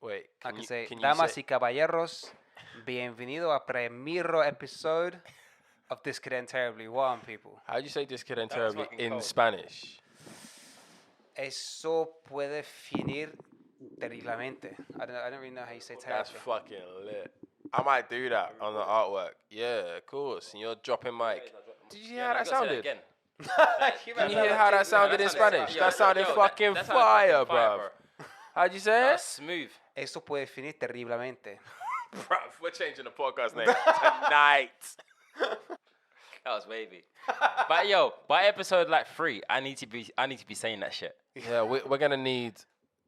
Wait, I can say, can you damas say... y caballeros, bienvenido a primero episode of This Could End Terribly. One, people. How do you say this could end That was terribly fucking in cold. Spanish? Eso puede finir terriblemente. I don't really know how you say That's terribly. fucking lit. I might do that on the artwork. Yeah, of course. And you're dropping mic. Did you hear how that sounded? Again. Can you hear how that sounded in Spanish? That sounded fucking fire, bruv. How'd you say it? That's smooth. Eso puede finir terriblemente. Bruv, we're changing the podcast name tonight. That was wavy. But yo, by episode like 3, I need to be saying that shit. Yeah, we're gonna need.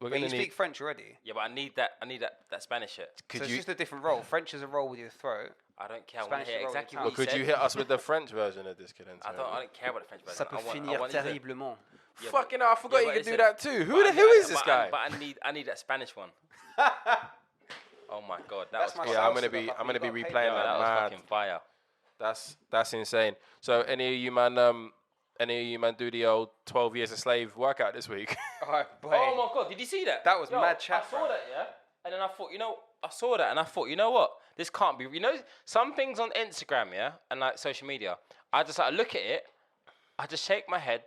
We're But gonna you need. speak French already. Yeah, but I need that Spanish shit. Could So it's you? just a different role. French is a role with your throat. I don't care. I want Spanish to hear is rolling exactly tongue. what Could said. you hit us with the French version of this? Could end I don't care about the French version. Ça peut finir terriblement. Yeah, Fucking hell, I forgot you but could do listen, that too. Who but is this but guy? But I need that Spanish one. Oh my god, that That's was my fucking, Yeah, I'm salsa gonna be that replaying you got paid that for. that was mad. fucking fire. That's insane. So any of you man do the old 12 years a slave workout this week? Oh, boy. Oh my god, did you see that? That was mad chat, I saw bro. that, yeah. And then I thought, I saw that and I thought, you know what? This can't be. Some things on Instagram, yeah, and like social media. I just like look at it, I just shake my head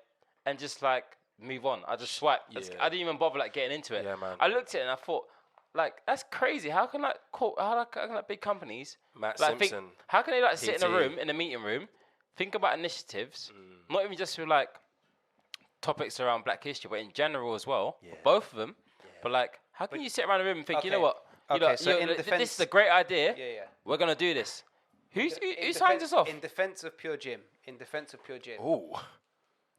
and just like move on. I just swipe. Yeah. I didn't even bother like getting into it. Yeah, man. I looked at it and I thought, like, that's crazy. How can big companies Matt like Simpson. how can they like sit in a PT. room in a meeting room, think about initiatives, not even just with like topics around Black history, but in general as well. Yeah. Both of them. But like, how can you sit around a room and think, you know Okay. what? Okay, so in this defense- is a great idea. Yeah. We're gonna do this. Who In signs us off? In defense of Pure Gym. Ooh.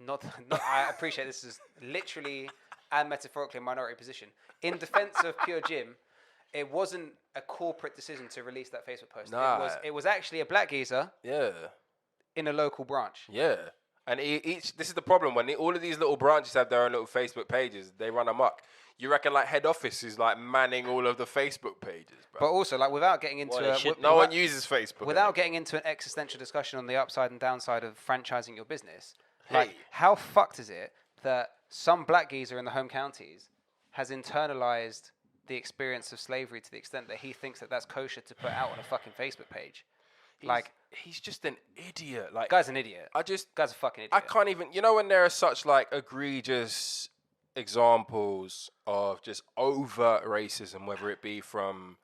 Not. I appreciate this is literally and metaphorically a minority position. In defense of Pure Gym, it wasn't a corporate decision to release that Facebook post. Nah. It was actually a black geezer Yeah. in a local branch. Yeah. And this is the problem when all of these little branches have their own little Facebook pages. They run amok. You reckon like head office is like manning all of the Facebook pages, bro? But also, like, without getting into Well, they should. No one uses Facebook. without getting into an existential discussion on the upside and downside of franchising your business, like, Hey. how fucked is it that some black geezer in the home counties has internalized the experience of slavery to the extent that he thinks that that's kosher to put out on a fucking Facebook page? He's just an idiot. Like, Guy's an idiot. Guy's a fucking idiot. I can't even. You know when there are such like egregious examples of just overt racism, whether it be from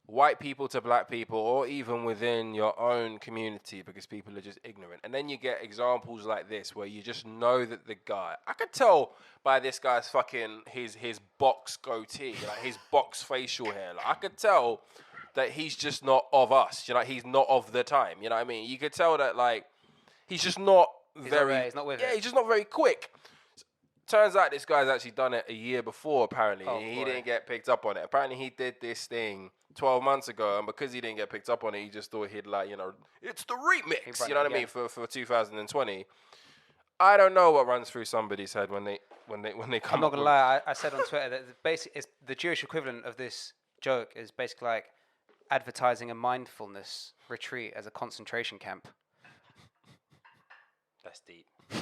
white people to black people, or even within your own community, because people are just ignorant. And then you get examples like this where you just know that the guy. I could tell by this guy's fucking his box goatee, like his box facial hair. Like, I could tell that he's just not of us. You know, he's not of the time. You know what I mean? You could tell that like he's just not He's not with yeah, it. he's just not very quick. Turns out this guy's actually done it a year before, apparently. Oh, He boy. didn't get picked up on it. Apparently he did this thing 12 months ago, and because he didn't get picked up on it, he just thought he'd like, it's the remix, run you know it what I mean, again. for 2020. I don't know what runs through somebody's head when they come I'm not up gonna with- lie. I said on Twitter that it's the Jewish equivalent of this joke is basically like advertising a mindfulness retreat as a concentration camp. That's deep. Nah,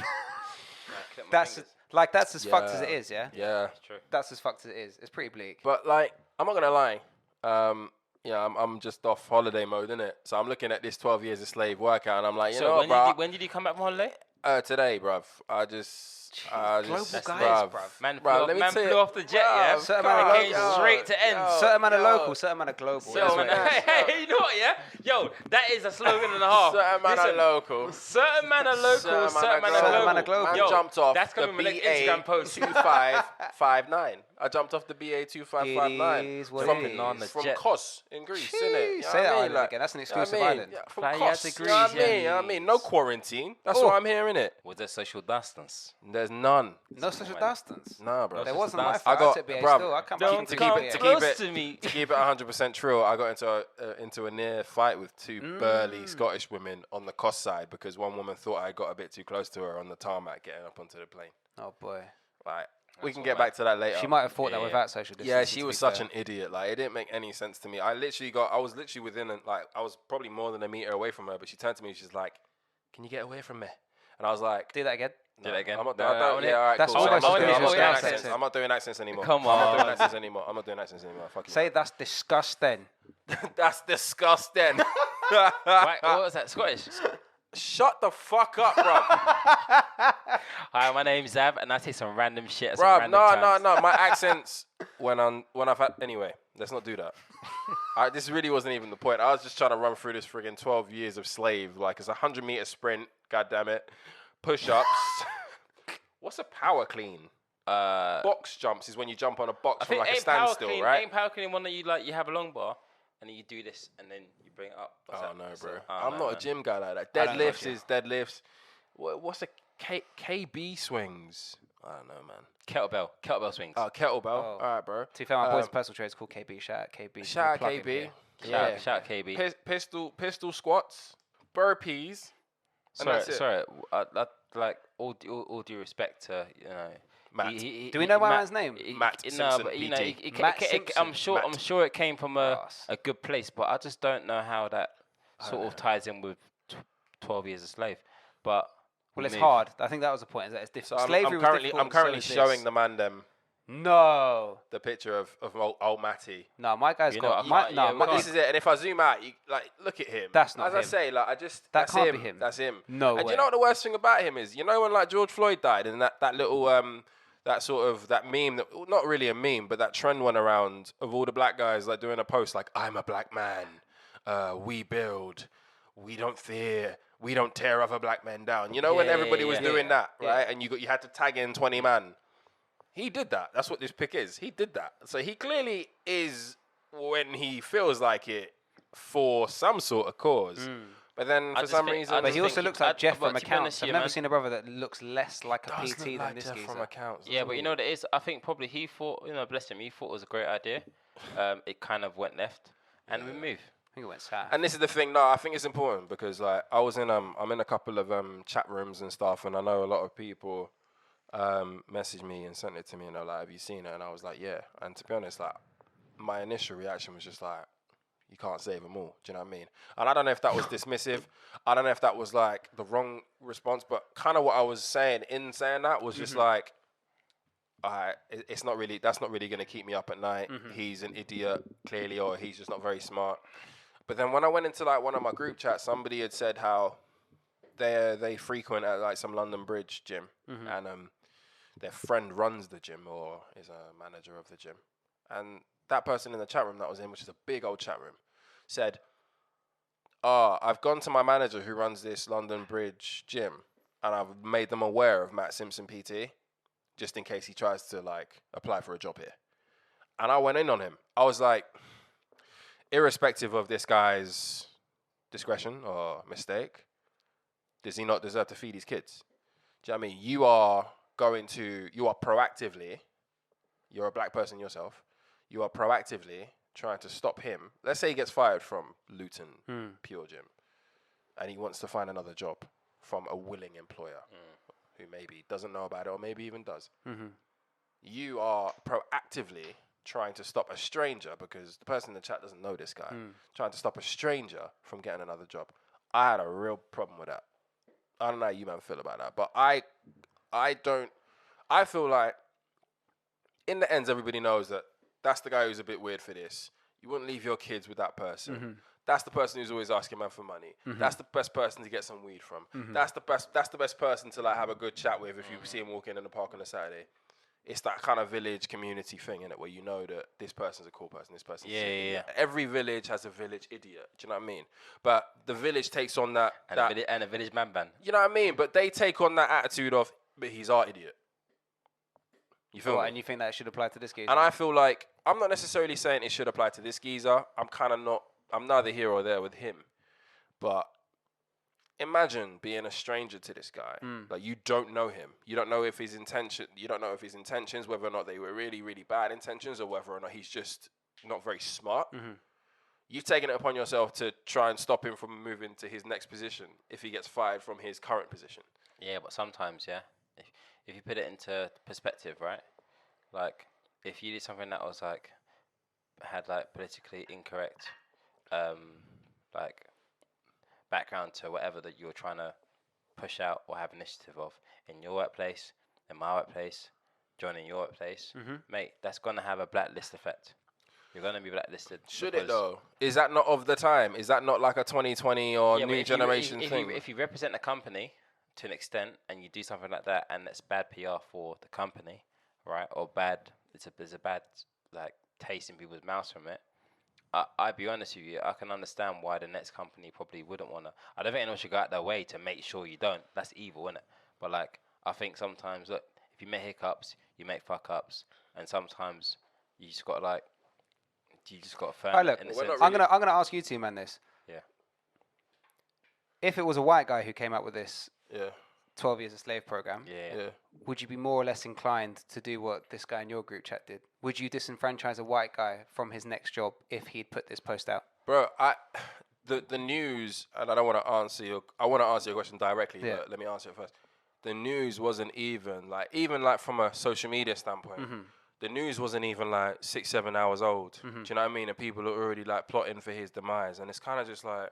clip my That's fingers. that's as fucked as it Yeah. is. Yeah. Yeah. That's true. That's as fucked as it is. It's pretty bleak. But like, I'm not gonna lie. I'm just off holiday mode, innit? So I'm looking at this 12 years a slave workout, and I'm like, you know what, bro? when did you come back from holiday? Today, bruv. global guys, bruv. Man, Bruv, let me tell flew you- off the jet, yeah? Bruv, Certain come man on, came yo, straight to end. yo, Certain man are yo. local, certain man are global. Yo, That's man, what it is. hey, you know what, yeah? Yo, that is a slogan and a half. Certain man are Listen, local. Certain man are local, certain man are Certain man are global. global. Man Yo, jumped off that's the gonna be my next BA Instagram post. 2559. I jumped off the BA 2559 It is what from, it is. on the from jet. Kos in Greece, innit? You know Say what that I mean? island Like, again. That's an you know what exclusive I mean? island. Yeah, from Fly Kos, out to you know what I Greece, mean? You know what I mean? No quarantine. That's what I'm hearing, innit? Was there social distance? There's none. No social distance. Nah, bro. There social wasn't my distance. fault. I got- took BA bruv, still. I come Don't back to to keep come it- BA. to keep close it- to me. To keep it 100% true, I got into a near fight with two burly Scottish women on the Kos side because one woman thought I got a bit too close to her on the tarmac getting up onto the plane. Oh boy. Like, we can all get right. back to that later. She might have thought that Yeah. without social distancing. Yeah, she to was be such fair. an idiot. Like, it didn't make any sense to me. I was literally within, I was probably more than a meter away from her, but she turned to me, she's like, can you get away from me? And I was like, Do that again. Do that again. I'm not, No, I don't, no, yeah, all right, that's cool. almost I'm not doing doing your accents. accent. I'm not doing accents anymore. Come I'm not doing on. accents anymore. I'm not doing accents anymore. Fuck you. Say that's disgusting. That's disgusting. Right, what was that? Scottish? Shut the fuck up, bro. Hi, my name's Zav, and I say some random shit at some Bruv, random no. times. My accents when I've had. Anyway, let's not do that. This really wasn't even the point. I was just trying to run through this friggin' 12 years of slave. Like, it's a 100-meter sprint. God damn it. Push-ups. What's a power clean? Box jumps is when you jump on a box from like a standstill, right? Ain't power clean one that you have a long bar, and then you do this, and then you bring it up. Bro. I'm not a gym guy like that. Deadlifts is deadlifts. What's a KB swings? I don't know, man. Kettlebell swings. Oh, kettlebell. All right, bro. To be fair, my boy's personal trainer is called KB. Shout out KB. Shout out KB. Shout out KB. Pistol squats, burpees. Sorry. I like all due respect to Matt. Do we know my man's name? Matt Simpson, but PT. Matt Simpson. I'm sure it came from a good place, but I just don't know how that sort of ties in with 12 years a slave. But well, it's hard. I think that was the point. Is that it's difficult. So Slavery was difficult. I'm currently showing the man them No. the picture of old Matty. No, my guy's got. This is it. And if I zoom out, you look at him. That's not As him. I say, That that's can't him. be him. That's him. No And do way. you know what the worst thing about him is? You know when like George Floyd died and that little that meme that not really a meme, but that trend went around of all the black guys like doing a post like I'm a black man, we build, we don't fear, we don't tear other black men down. You know when everybody was doing that, right? And you had to tag in 20 man. He did that. That's what this pick is. He did that. So he clearly is, when he feels like it, for some sort of cause. But then for some reason, But he also looks like Jeff from Accounts. I've never man. seen a brother that looks less like a does PT look than like this Jeff geezer. from Accounts. Yeah, but you know what it is? I think probably he thought, bless him, he thought it was a great idea. It kind of went left, and we moved. I think it went south. And this is the thing. No, I think it's important because like I'm in a couple of chat rooms and stuff, and I know a lot of people messaged me and sent it to me, and they're like, "Have you seen it?" And I was like, "Yeah." And to be honest, like my initial reaction was just like, "You can't save them all." Do you know what I mean? And I don't know if that was dismissive. I don't know if that was like the wrong response, but kind of what I was saying in saying that was just like, it's not really. That's not really going to keep me up at night. He's an idiot, clearly, or he's just not very smart. But then when I went into like one of my group chats, somebody had said how they frequent at like some London Bridge gym, and their friend runs the gym or is a manager of the gym, and that person in the chat room that was in, which is a big old chat room, said, I've gone to my manager who runs this London Bridge gym, and I've made them aware of Matt Simpson PT, just in case he tries to like apply for a job here." And I went in on him. I was like, irrespective of this guy's discretion or mistake, does he not deserve to feed his kids? Do you know what I mean? You are proactively, you're a black person yourself, you are proactively trying to stop him. Let's say he gets fired from Luton Pure Gym, and he wants to find another job from a willing employer who maybe doesn't know about it or maybe even does. You are proactively trying to stop a stranger, because the person in the chat doesn't know this guy, trying to stop a stranger from getting another job. I had a real problem with that. I don't know how you man feel about that, but I feel like in the ends everybody knows that that's the guy who's a bit weird for this. You wouldn't leave your kids with that person. That's the person who's always asking man for money. That's the best person to get some weed from. That's the best person to like have a good chat with if you see him walking in the park on a Saturday. It's that kind of village community thing, innit, where you know that this person's a cool person, this person's an idiot. Every village has a village idiot. Do you know what I mean? But the village takes on that And a village man band. You know what I mean? But they take on that attitude of, but he's our idiot. You feel me? And you think that should apply to this geezer? And I feel like I'm not necessarily saying it should apply to this geezer. I'm neither here or there with him. But imagine being a stranger to this guy. Like, you don't know him. You don't know if his intentions, whether or not they were really, really bad intentions, or whether or not he's just not very smart. You've taken it upon yourself to try and stop him from moving to his next position if he gets fired from his current position. Yeah, but sometimes, if you put it into perspective, right? Like, if you did something that was like had like politically incorrect, like background to whatever that you're trying to push out or have initiative of in your workplace, in my workplace, John in your workplace, mate, that's gonna have a blacklist effect. You're gonna be blacklisted. Should it though? Is that not of the time? Is that not like a 2020 or Yeah, but new generation if thing? if you represent a company to an extent and you do something like that and it's bad PR for the company, right? Or there's a bad like taste in people's mouths from it. I'd be honest with you, I can understand why the next company probably wouldn't want to. I don't think anyone should go out their way to make sure you don't. That's evil, isn't it? But like, I think sometimes, look, if you make hiccups, you make fuck ups, and sometimes you just got to firm. Right, look, in a sense. I'm gonna ask you two, man, this. Yeah. If it was a white guy who came up with this Yeah. 12 Years a Slave program, Yeah. would you be more or less inclined to do what this guy in your group chat did? Would you disenfranchise a white guy from his next job if he'd put this post out? Bro, the news, and I don't want to answer your question directly, Yeah. but let me answer it first. The news wasn't even like from a social media standpoint. The news wasn't even like 6-7 hours old. Do you know what I mean? And people are already like plotting for his demise, and it's kind of just like,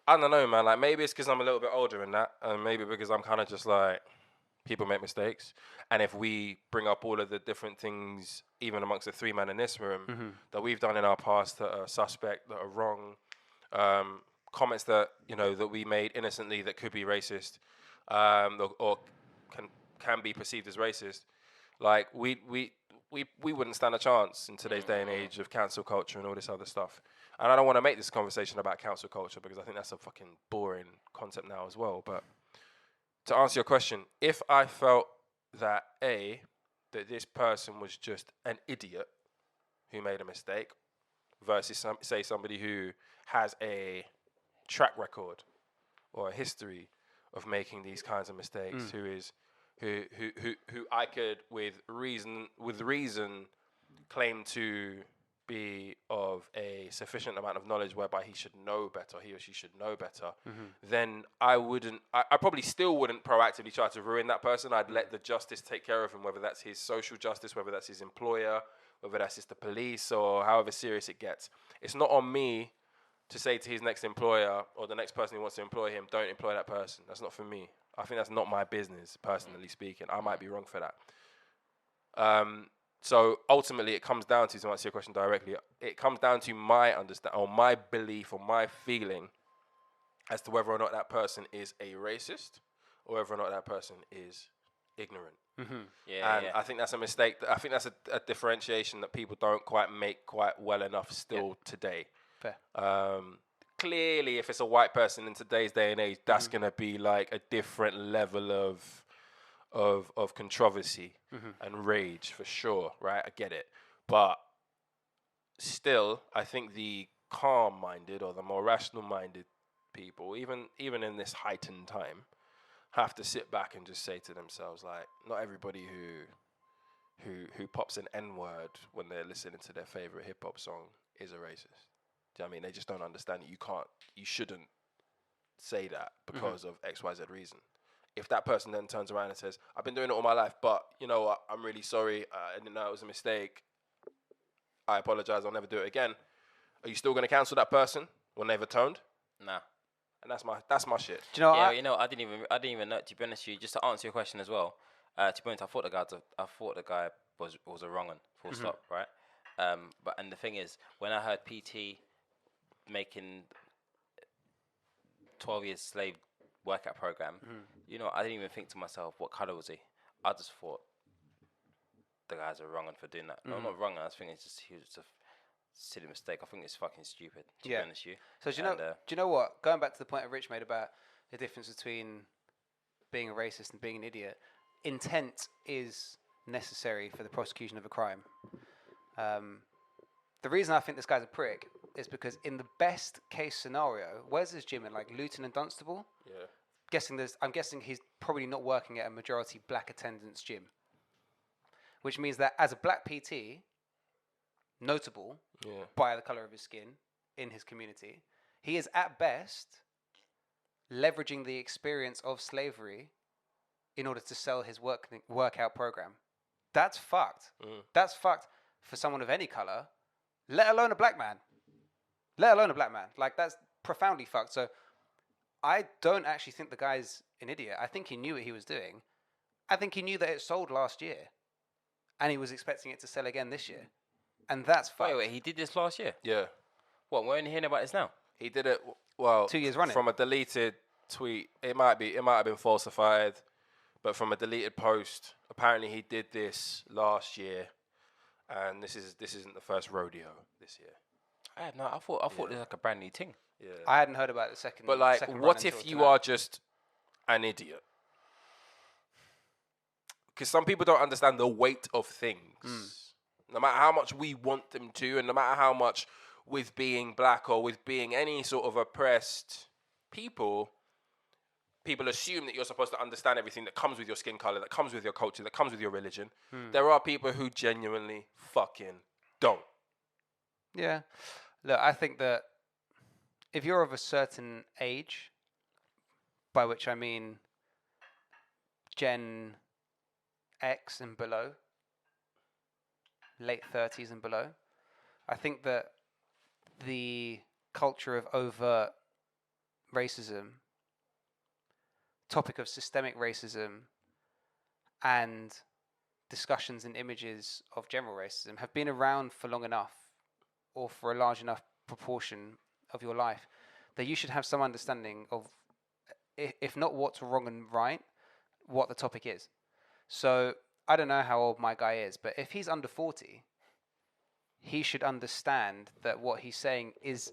I don't know, man. Like maybe it's because I'm a little bit older in that, and maybe because I'm kind of just like, people make mistakes, and if we bring up all of the different things, even amongst the three men in this room, that we've done in our past that are suspect, that are wrong, comments that that we made innocently that could be racist, or can be perceived as racist, like we wouldn't stand a chance in today's day and age of cancel culture and all this other stuff. And I don't want to make this conversation about cancel culture because I think that's a fucking boring concept now as well. But to answer your question, if I felt that that this person was just an idiot who made a mistake versus say somebody who has a track record or a history of making these kinds of mistakes, who I could with reason claim to be of a sufficient amount of knowledge whereby he or she should know better, then I probably still wouldn't proactively try to ruin that person. I'd let the justice take care of him, whether that's his social justice, whether that's his employer, whether that's just the police, or however serious it gets. It's not on me to say to his next employer or the next person who wants to employ him, don't employ that person. That's not for me. I think that's not my business, personally speaking. I might be wrong for that. So ultimately, it comes down to answer your question directly, it comes down to my understanding or my belief or my feeling as to whether or not that person is a racist or whether or not that person is ignorant. I think that's a mistake. I think that's a differentiation that people don't quite make quite well enough still today. Fair. Clearly, if it's a white person in today's day and age, that's going to be like a different level of controversy and rage for sure, right? I get it. But still, I think the calm-minded or the more rational-minded people, even in this heightened time, have to sit back and just say to themselves, like, not everybody who pops an N-word when they're listening to their favorite hip-hop song is a racist. Do you know what I mean? They just don't understand it. You shouldn't say that because of X, Y, Z reason. If that person then turns around and says, I've been doing it all my life, but you know what, I'm really sorry, I didn't know it was a mistake, I apologize, I'll never do it again, are you still going to cancel that person when they've atoned? Nah. And that's my shit. Do you know? I didn't even know. To be honest with you, just to answer your question as well. To be honest, I thought the guy was a wrong one. Full stop. Right. And the thing is, when I heard PT making 12 years slave workout program, I didn't even think to myself, what color was he? I just thought the guy's a wrong one for doing that. No, not wrong. I think he was just a silly mistake. I think it's fucking stupid. To be honest with you. So do you know what? Going back to the point that Rich made about the difference between being a racist and being an idiot, intent is necessary for the prosecution of a crime. The reason I think this guy's a prick is because in the best case scenario, where's this gym in, like Luton and Dunstable? Yeah. I'm guessing he's probably not working at a majority black attendance gym, which means that as a black PT, notable by the color of his skin in his community, he is at best leveraging the experience of slavery in order to sell his workout program. That's fucked. That's fucked for someone of any color, let alone a black man. Like, that's profoundly fucked. So I don't actually think the guy's an idiot. I think he knew what he was doing. I think he knew that it sold last year, and he was expecting it to sell again this year, and that's fucked. Wait, he did this last year? Yeah. What, we're only hearing about this now? He did it, well, 2 years running. from a deleted tweet. It might have been falsified, but from a deleted post, apparently he did this last year, and this isn't the first rodeo this year. I thought it was like a brand new thing. Yeah. I hadn't heard about the second. But like, second run what until if you tonight. are just an idiot? Because some people don't understand the weight of things. No matter how much we want them to, and no matter how much with being black or with being any sort of oppressed people assume that you're supposed to understand everything that comes with your skin color, that comes with your culture, that comes with your religion. There are people who genuinely fucking don't. Yeah. Look, I think that if you're of a certain age, by which I mean Gen X and below, late 30s and below, I think that the culture of overt racism, topic of systemic racism, and discussions and images of general racism have been around for long enough, or for a large enough proportion of your life, that you should have some understanding of, if not what's wrong and right, what the topic is. So I don't know how old my guy is, but if he's under 40, he should understand that what he's saying is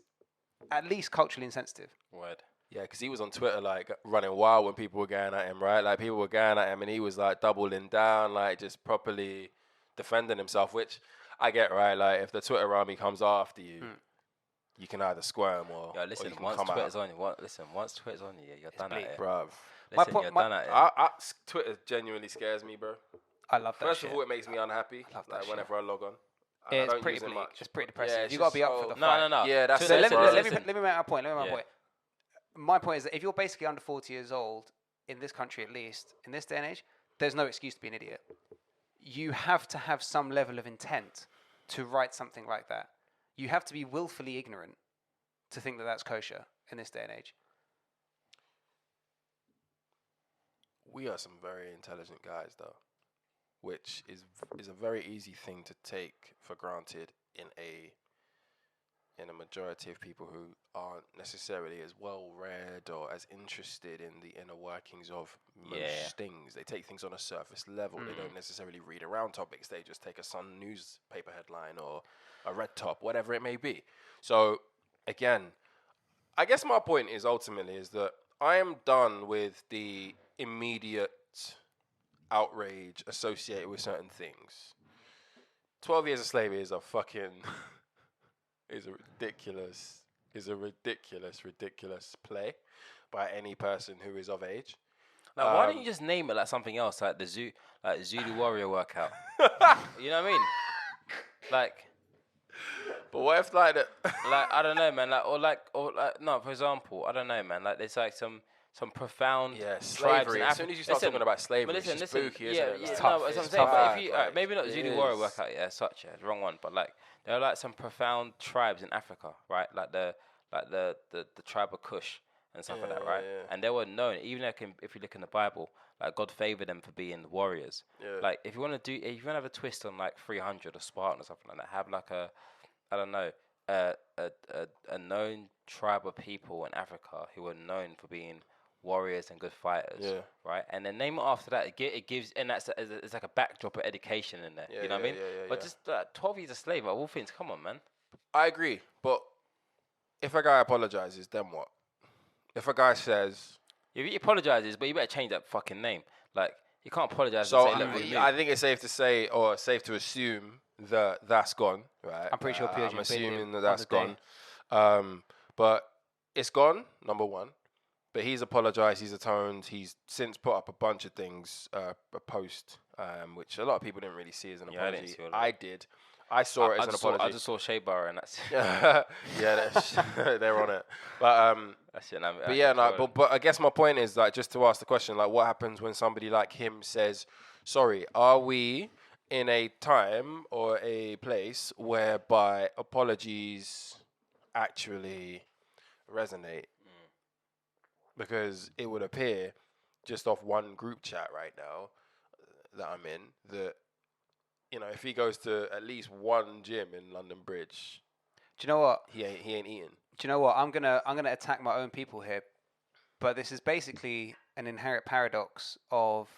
at least culturally insensitive. Word. Yeah, because he was on Twitter, like, running wild when people were going at him, right? Like, people were going at him, and he was, like, doubling down, like, just properly defending himself, which I get, right? Like, if the Twitter army comes after you, you can either squirm or, Yo, listen, or you can once come Twitter's out. on you, once Twitter's on you, you're done at it. Bruv. Listen, point- you're my- done at it. Twitter genuinely scares me, bro. I love that First shit. of all, it makes me unhappy, love that like, shit. whenever I log on. I It's don't pretty use it bleak. much. It's pretty Yeah, depressing. it's You got to just be up so- for the No, fight. no. Yeah, that's So it, Let me, bro. let, me, Listen. let me make my point. Yeah. My point is that if you're basically under 40 years old, in this country at least, in this day and age, there's no excuse to be an idiot. You have to have some level of intent to write something like that. You have to be willfully ignorant to think that that's kosher in this day and age. We are some very intelligent guys, though, which is a very easy thing to take for granted in a majority of people who aren't necessarily as well read or as interested in the inner workings of most things. They take things on a surface level. They don't necessarily read around topics. They just take a Sun newspaper headline or a red top, whatever it may be. So again, I guess my point is ultimately is that I am done with the immediate outrage associated with certain things. 12 years of slavery is a fucking is a ridiculous play by any person who is of age. Like, why don't you just name it like something else, like the Zulu Warrior workout? You know what I mean? Like, but what if like that? like I don't know, man. No, for example, I don't know, man. Like, there's like some profound tribes slavery. in As Africa. soon as you start talking about slavery, But it's just spooky, isn't it? Like, It's tough. what I'm It's saying. tough. But if you, Like, maybe not it Zulu Warrior is. workout, the wrong one. But like, there are like some profound tribes in Africa, right? Like the tribe of Kush and stuff like that, right? yeah. And they were known, even if you look in the Bible, like God favored them for being warriors. Yeah. Like, if you want to have a twist on like 300 or Spartan or something like that, have like a, I don't know, a known tribe of people in Africa who are known for being warriors and good fighters, right? And then name it after that. It gives, and it's like a backdrop of education in there. You know what I mean? But just 12 years a slave, of all things. Come on, man. I agree, but if a guy apologizes, then what? If a guy says, If he apologizes, but you better change that fucking name. Like, you can't apologize. so and say, look, we I think it's safe to say, or safe to assume that that's gone, right? I'm pretty sure Peugeot I'm assuming that on that's the day. gone. But it's gone, number one. But he's apologized, he's atoned, he's since put up a bunch of things, a post, which a lot of people didn't really see as an Yeah, I didn't apology. see all of I did. I saw it as an apology. I just saw Shea Bar, and that's they're on it. But that's it. but yeah, no, but I guess my point is, like, just to ask the question, like, what happens when somebody like him says, sorry, are we in a time or a place whereby apologies actually resonate? because it would appear just off one group chat right now that I'm in that, you know, if he goes to at least one gym in London Bridge, Do you know what? he ain't eating. Do you know what? I'm gonna attack my own people here, but this is basically an inherent paradox of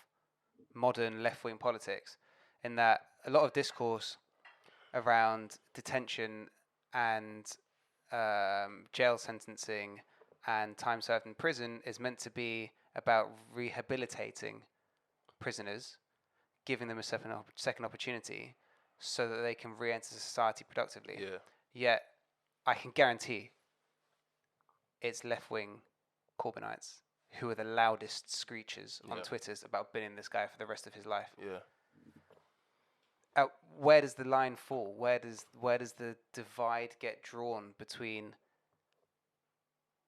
modern left-wing politics, in that a lot of discourse around detention and jail sentencing and time served in prison is meant to be about rehabilitating prisoners, giving them a second opportunity so that they can re-enter society productively. Yeah. Yet, I can guarantee it's left-wing Corbynites who are the loudest screechers on Twitters about binning this guy for the rest of his life. Yeah. Where does the line fall? Where does the divide get drawn between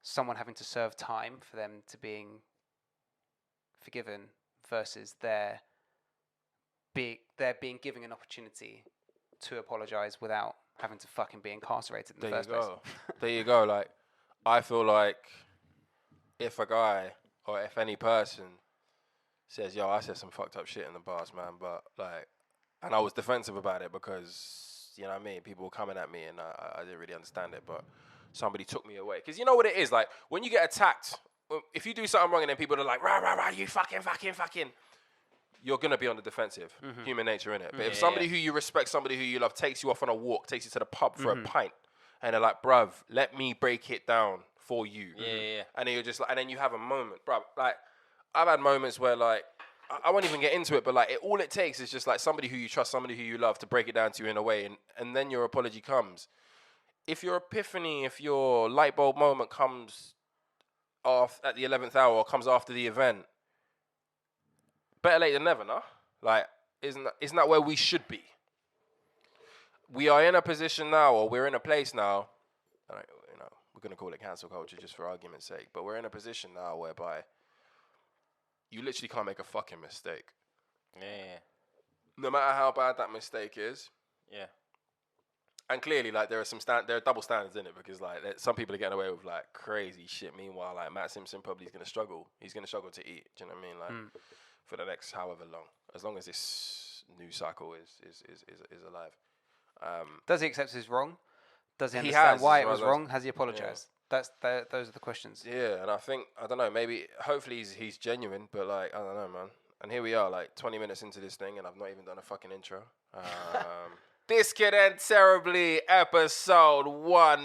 someone having to serve time for them to being forgiven versus their being given an opportunity to apologize without having to fucking be incarcerated in the first place? There you go. Like, I feel like if a guy or if any person says, "Yo, I said some fucked up shit in the past, man," but like, and I was defensive about it because, you know what I mean, people were coming at me and I didn't really understand it, but somebody took me away. Because you know what it is, like, when you get attacked, if you do something wrong and then people are like, rah, rah, rah, you fucking, you're going to be on the defensive. Human nature, innit? But if somebody who you respect, somebody who you love, takes you off on a walk, takes you to the pub for a pint, and they're like, bruv, let me break it down for you. Yeah. And then you're just like, and then you have a moment, bruv. Like, I've had moments where, like, I won't even get into it, but like, all it takes is just like somebody who you trust, somebody who you love to break it down to you in a way, and then your apology comes. If your epiphany, if your light bulb moment comes off at the 11th hour or comes after the event, better late than never, no? Like, isn't that where we should be? We are in a position now, or we're in a place now, you know, we're going to call it cancel culture just for argument's sake, but we're in a position now whereby you literally can't make a fucking mistake. Yeah. No matter how bad that mistake is. Yeah. And clearly, like, there are double standards in it, because like some people are getting away with like crazy shit. Meanwhile, like, Matt Simpson probably is going to struggle. He's going to struggle to eat. Do you know what I mean? Like, for the next however long, as this news cycle is alive. Does he accept his wrong? Does he He understand has, why as it well was as- wrong? Has he apologized? Those are the questions. Yeah, and I don't know, maybe, hopefully he's genuine, but like, I don't know, man. And here we are, like 20 minutes into this thing, and I've not even done a fucking intro. This could end terribly, episode 1,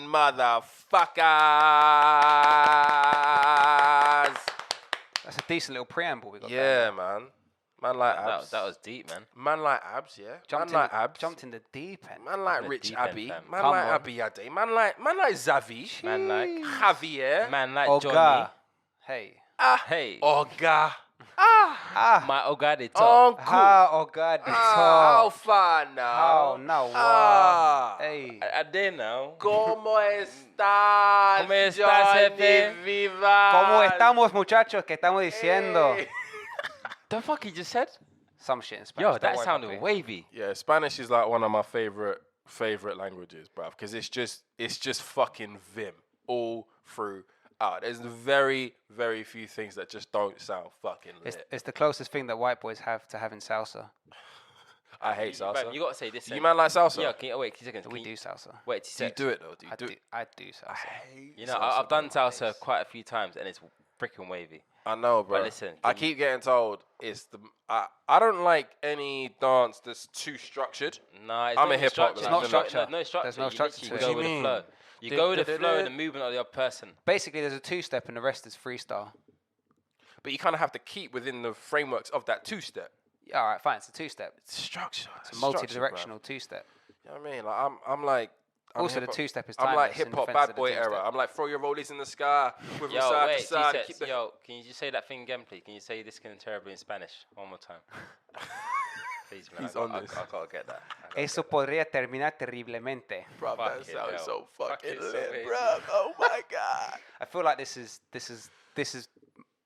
motherfuckers. That's a decent little preamble we got. Yeah, man. Man like abs. That was deep, man. Man like abs, yeah. Jumped in the deep end. Man like the Rich deep end, Abbey. fam. Man Come like on. Abbey Ade. Man like Xavi. Man like Javier. Man like Oga. Johnny. Hey. Hey. Oga. My Oga the top. Uncle. Oh God. How far now? Oh no. Hey. I did now. ¿Cómo estás? ¿Cómo estás, Johnny jefe? Viva? ¿Cómo estamos, muchachos? ¿Qué estamos diciendo? Hey. The fuck he just said? Some shit in Spanish. Yo, don't that worry, sounded puppy. wavy. Yeah, Spanish is like one of my favorite languages, bruv, because it's just fucking vim all through out. There's very, very few things that just don't sound fucking lit. It's the closest thing that white boys have to having salsa. I hate salsa. Bro, you gotta say this. You man like salsa? Yeah, can you wait 2 seconds? We do salsa. Wait, Do you do it though? Do you do it? I do salsa. You know, I've done salsa quite a few times, and it's freaking wavy. I know, bro. But listen, I keep getting told I don't like any dance that's too structured. Nah, it's I'm not a hip-hop structure. man. Not structure. No structure. There's no You structure literally to it. go What with do the you flow. mean? You go with the flow and the movement of the other person. Basically, there's a two-step and the rest is freestyle. But you kind of have to keep within the frameworks of that two-step. Yeah, all right, fine. It's a two-step. It's structure. It's a multi-directional two-step. You know what I mean? Like I'm like. I'm Also, the hip-hop- two-step is I'm like timeless in hip hop defense bad of the boy two-step. era. I'm like throw your rollies in the sky, with them Yo, side wait, to side. T-Sets, Keep the yo, can you just say that thing again, please? Can you say this can terribly in Spanish one more time? Please, man. He's I on gotta- this. I gotta get that. I gotta Eso get podría terminar terriblemente. Bro, that Fucking sounds hell. so fucking Fucking so lit, amazing. bro. Oh my god. I feel like this is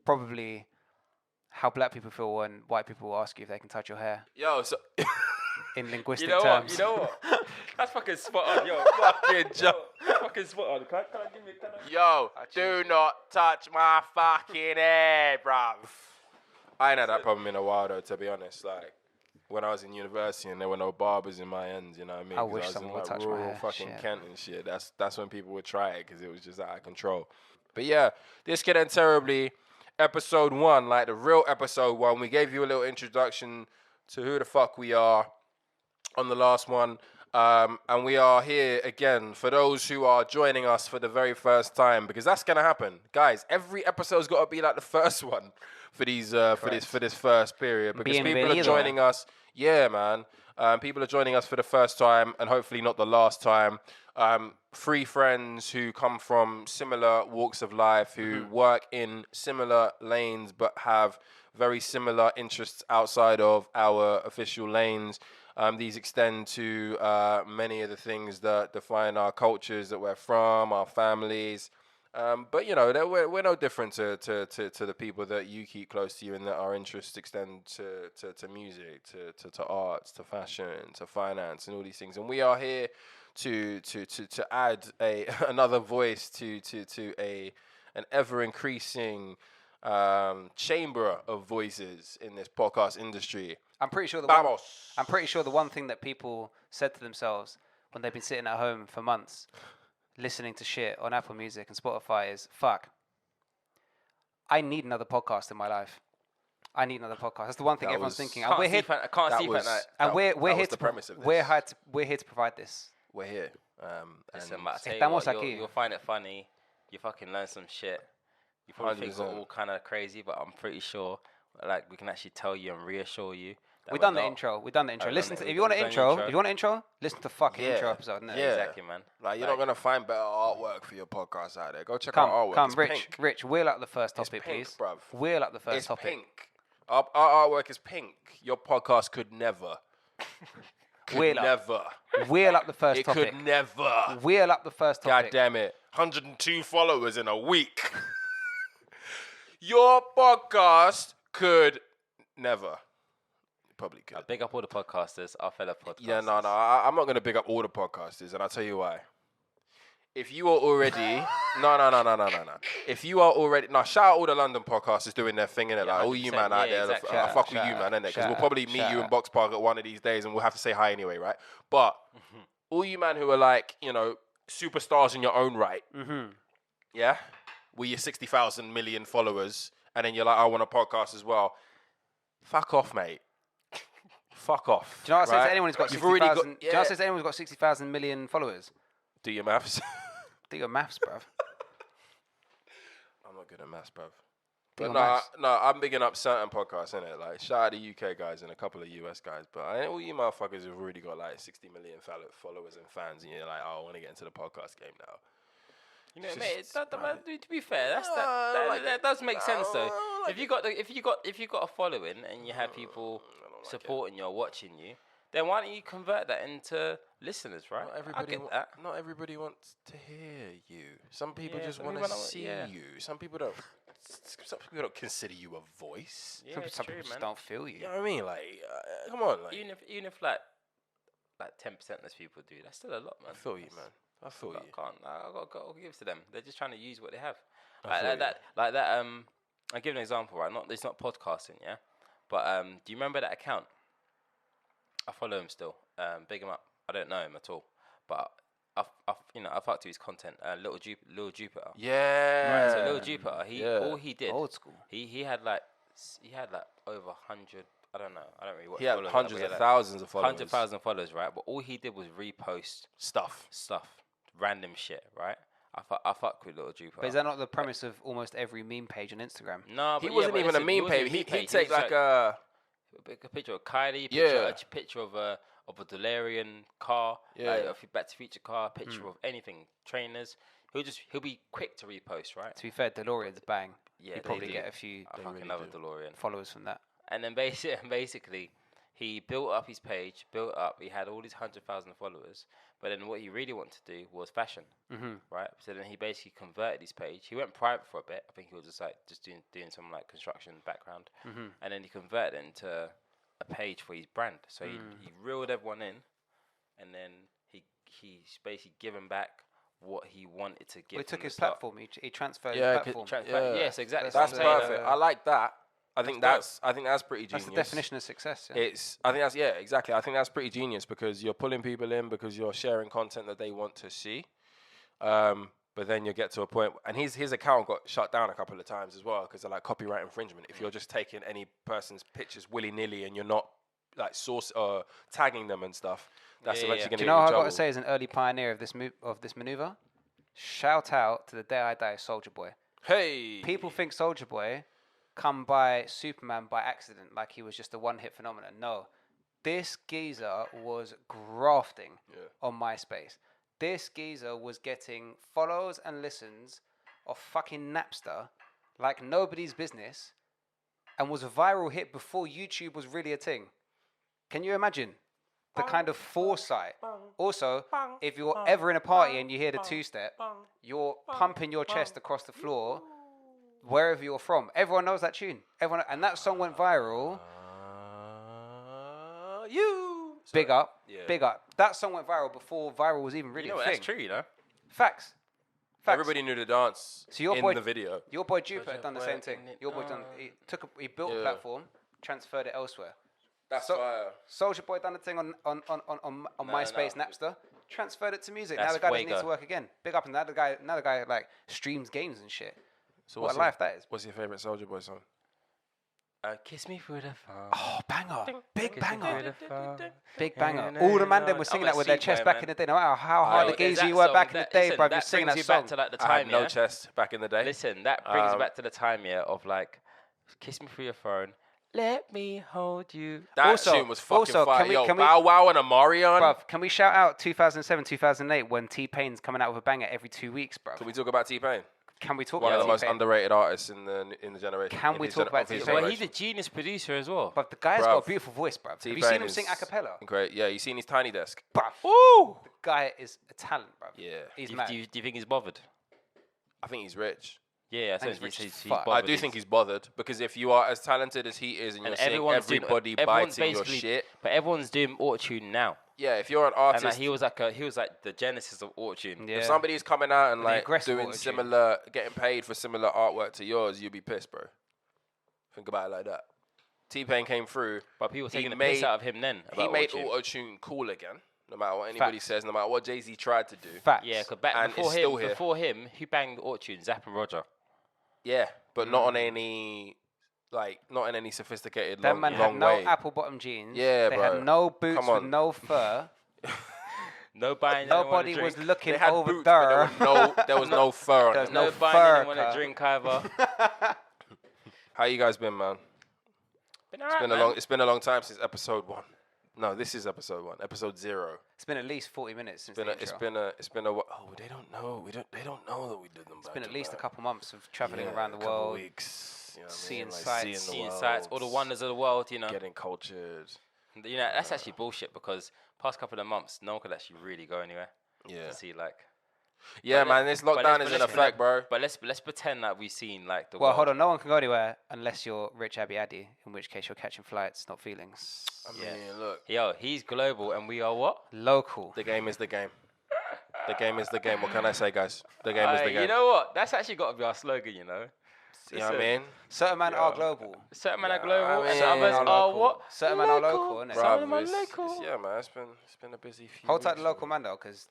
probably how black people feel when white people ask you if they can touch your hair. Yo, so in linguistic You know terms. what? You know what? That's fucking spot on, yo. Fucking fucking spot on. Can I give me? Yo, do not touch my fucking hair, bruv. I ain't had that problem in a while though, to be honest. Like when I was in university and there were no barbers in my ends, you know what I mean? I 'Cause wish was someone in, would like, touch my rural hair. fucking Shit. Kent and shit. That's when people would try it because it was just out of control. But yeah, this could end terribly. Episode 1, like the real episode 1, we gave you a little introduction to who the fuck we are on the last one. And we are here again for those who are joining us for the very first time, because that's gonna happen, guys. Every episode's got to be like the first one for these for this first period, because people are joining us. Yeah, man. People are joining us for the first time and hopefully not the last time. Free friends who come from similar walks of life, who work in similar lanes but have very similar interests outside of our official lanes. These extend to many of the things that define our cultures that we're from, our families. But, you know, we're no different to the people that you keep close to you, and that our interests extend to music, to arts, to fashion, to finance, and all these things. And we are here to add another voice to an ever-increasing chamber of voices in this podcast industry. I'm pretty sure the one thing that people said to themselves when they've been sitting at home for months listening to shit on Apple Music and Spotify is, fuck, I need another podcast in my life. I need another podcast. That's the one thing everyone's thinking. And we're here. I can't sleep at night. And we're here to premise of this. We're here to provide this. We're here. Listen, but I tell you Estamos what, aquí. you'll find it funny. You fucking learn some shit. You probably think we're 100%. all kind of crazy, but I'm pretty sure, like, we can actually tell you and reassure you. We've done the intro. Listen to, if you want an intro, listen to the fucking intro episode. No? Yeah. Exactly, man. Like, you're not gonna find better artwork for your podcast out there. Go check out artwork. Come, it's Rich. pink. Rich, wheel up the first topic, It's pink, please. bruv. Wheel up the first It's topic. pink. Our artwork is pink. Your podcast could never. Wheel up the first It topic. could never. Wheel up the first God topic. damn it. 102 followers in a week. Your podcast could never. Probably could. Big up all the podcasters, our fellow podcasters. Yeah, no. I'm not going to big up all the podcasters, and I'll tell you why. If you are already... No. If you are already... No, shout out all the London podcasters doing their thing, innit? Like, all you man out there. exactly. I fuck with you, man, innit? Because we'll probably meet you in Box Park at one of these days, and we'll have to say hi anyway, right? But all you man who are like, you know, superstars in your own right, yeah? With your 60,000 million followers, and then you're like, I want a podcast as well. Fuck off, mate. Fuck off. Do you know what I say right? to anyone who's got 60,000? Do you know what I say to anyone who's got 60,000 million followers? Do your maths. Do your maths, bruv. I'm not good at maths, bruv. But no, I'm bigging up certain podcasts, innit? Like, shout out the UK guys and a couple of US guys. But all you motherfuckers have already got like 60 million followers and fans, and you're like, oh, I want to get into the podcast game now. You know, mate. To be fair, that does make sense though. If you got a following and you have people supporting you or watching you, then why don't you convert that into listeners, right? Not everybody wants to hear you. Some people just want to see you. Some people don't consider you a voice. Yeah, Some people just don't feel you. You know what I mean? Like, come on. Like, even if like 10% less people do, that's still a lot, man. I feel you, man. I feel you. I got to give it to them. They're just trying to use what they have. Like that. I'll give an example, right? It's not podcasting, yeah. But do you remember that account? I follow him still. Big him up. I don't know him at all, but I fucked with his content. Little Jupiter. Yeah. Right, so Little Jupiter. All he did. Old school. He had like over 100. I don't know. I don't really watch. He had hundreds of thousands of followers. 100,000 followers, right? But all he did was repost stuff, random shit, right? I fuck with Little Jupiter. But is that not the premise of almost every meme page on Instagram? No, he wasn't even a meme page. He'd take like a picture of Kylie, a picture of a DeLorean car, a Back to the Future car, a picture of anything, trainers. He'll be quick to repost, right? To be fair, DeLorean's bang. Yeah, he'd probably get a few I fucking love a DeLorean. followers from that. And then basically, he built up his page, he had all these 100,000 followers, but then what he really wanted to do was fashion, right? So then he basically converted his page. He went private for a bit. I think he was just doing some like construction background, and then he converted it into a page for his brand. So he reeled everyone in, and then he's basically given back what he wanted to give. He took his start. platform. He transferred Yeah, his platform. Yes, exactly. That's what I'm saying. perfect. I like that. I think that's pretty genius. That's the definition of success. Yeah. Exactly. I think that's pretty genius because you're pulling people in because you're sharing content that they want to see. But then you get to a point, and his account got shut down a couple of times as well because of like copyright infringement. If you're just taking any person's pictures willy nilly and you're not like tagging them and stuff, that's eventually going to get you in trouble. Do you know what I got to say as an early pioneer of this maneuver? Shout out to the day I die, Soulja Boy. Hey, People think Soulja Boy come by Superman by accident, like he was just a one-hit phenomenon. No, this geezer was grafting on MySpace. This geezer was getting follows and listens of fucking Napster like nobody's business and was a viral hit before YouTube was really a thing. Can you imagine the kind of foresight? Also, if you're ever in a party and you hear the two-step, you're pumping your chest across the floor wherever you're from. Everyone knows that tune. And that song went viral. Big up. That song went viral before viral was even really a thing. That's true, Facts. Everybody knew the dance so in the video. Your boy Jupiter had done the same thing. He built a platform, transferred it elsewhere. That's fire. Soulja Boy done a thing on MySpace, Napster, transferred it to music. Now the guy doesn't need to work again. Big up, and now the guy like streams games and shit. So what a life that is. What's your favorite Soulja Boy song? Kiss me through the phone. Oh, banger. Big banger. Big No, banger. no, All the man no. them were singing I'm a that with their C chest boy, back in man. the day. No matter how hard the gaze you were back in the day, bruv, you're singing that song. Back to, like, the I time, had no chest back in the day. Listen, that brings you back to the time, of like, kiss me through your phone. Let me hold you. That tune was fucking fire. Bow Wow and Amarion. Bruv, can we shout out 2007, 2008 when T-Pain's coming out with a banger every 2 weeks, bruv? Can we talk about T-Pain? Can we talk One about of the most T-Pain? underrated artists in the generation. Can we talk about T-Pain? Well, he's a genius producer as well. But the guy's got a beautiful voice, bruv. Have you seen him sing a cappella? Great. Yeah, you seen his Tiny Desk? Bruv. Woo! The guy is a talent, bruv. Yeah. He's mad. Do you think he's bothered? I think he's rich. Yeah, I think think he's he's fucked. bothered. I do think he's bothered because if you are as talented as he is and you're seeing everybody biting your shit. But everyone's doing autotune now. Yeah, if you're an artist. And he was like the genesis of autotune. Yeah. If somebody's coming out and like doing auto-tune. similar, getting paid for similar artwork to yours, you'd be pissed, bro. Think about it like that. T-Pain came through. But people taking the piss out of him then. He made auto-tune cool again. No matter what anybody says, no matter what Jay-Z tried to do. Facts. Yeah, because before him, he banged autotune, Zapp and Roger. Yeah, but not on any, not in any sophisticated That long man had no way. apple bottom jeans. Yeah, they bro. had no boots Come on. with no fur. No buying. Nobody was looking They had over boots, there. but there was no fur on There's it. No fur, buying anyone cuz. a drink either. How you guys been, man? It's been a long time since episode 1. No, this is episode 1. Episode 0. It's been at least 40 minutes since It's been a. Oh, they don't know. They don't know that we did them. It's been at least a couple months of traveling around the couple world, weeks. You know what I seeing mean? sights. Seeing sights, all the wonders of the world, Getting cultured. That's actually bullshit because past couple of months, no one could actually really go anywhere. Yeah. To see like. Yeah, man. This lockdown is in effect, bro. But let's pretend that we've seen like the. Well, world. hold on. No one can go anywhere unless you're Rich Abby Addy, in which case you're catching flights, not feelings. I mean, look. Yo, he's global and we are what? Local. The game is the game. The game is the game. What can I say, guys? The game is the game. You know what? That's actually got to be our slogan, You know what I mean? Certain men are global. Certain men are global, and mean, others are what? Certain men are local, innit? Some of them are Bruv, local. yeah, man. It's been a busy few. Hold tight weeks, the local man. man though, because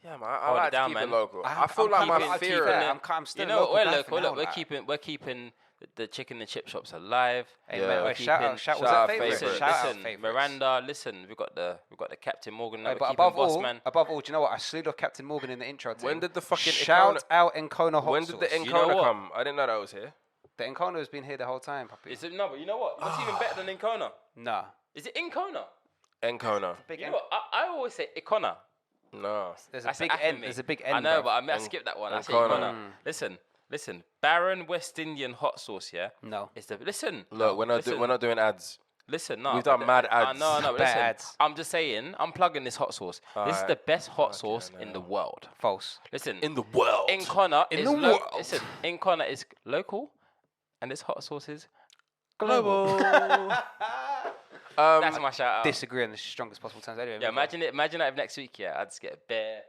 Yeah, man. I Hold like it down, to keep it man. local. I feel like my fear. I'm still You know, local we're guy local. for Look, now, like. we're keeping the chicken and chip shops alive. Hey, Yeah. man, We're wait, shout out, shout was that out favourites? favourites. Shout out Listen, favourites. Miranda. Listen, we've got the Captain Morgan. Hey, We're but keeping Boss Man. above all, do you know what? I slewed off Captain Morgan in the intro. When did the fucking shout out Encona hot When did the sauce. You know Encona what? come? I didn't know that was here. The Encona has been here the whole time, puppy. No, but you know what? What's even better than Encona? Nah. Is it Encona? Encona. Big You N. know what? I always say Icona. No. There's a That's big an N. N. There's a big N. I know, bruv. but I skipped that one. I say Encona. Icona. Listen. Baron West Indian hot sauce. Yeah. No. It's the listen. Look, we're not doing ads. Listen, no. We've done mad ads. No, Bad listen. ads. I'm just saying. I'm plugging this hot sauce. This is the best hot sauce in the world. False. Listen. In the world. Encona In is the world. Listen, Encona is local, and this hot sauce is global. That's my shout out. Disagree in the strongest possible terms. Anyway, Yeah, imagine it. Imagine that if next week, I'd just get a bare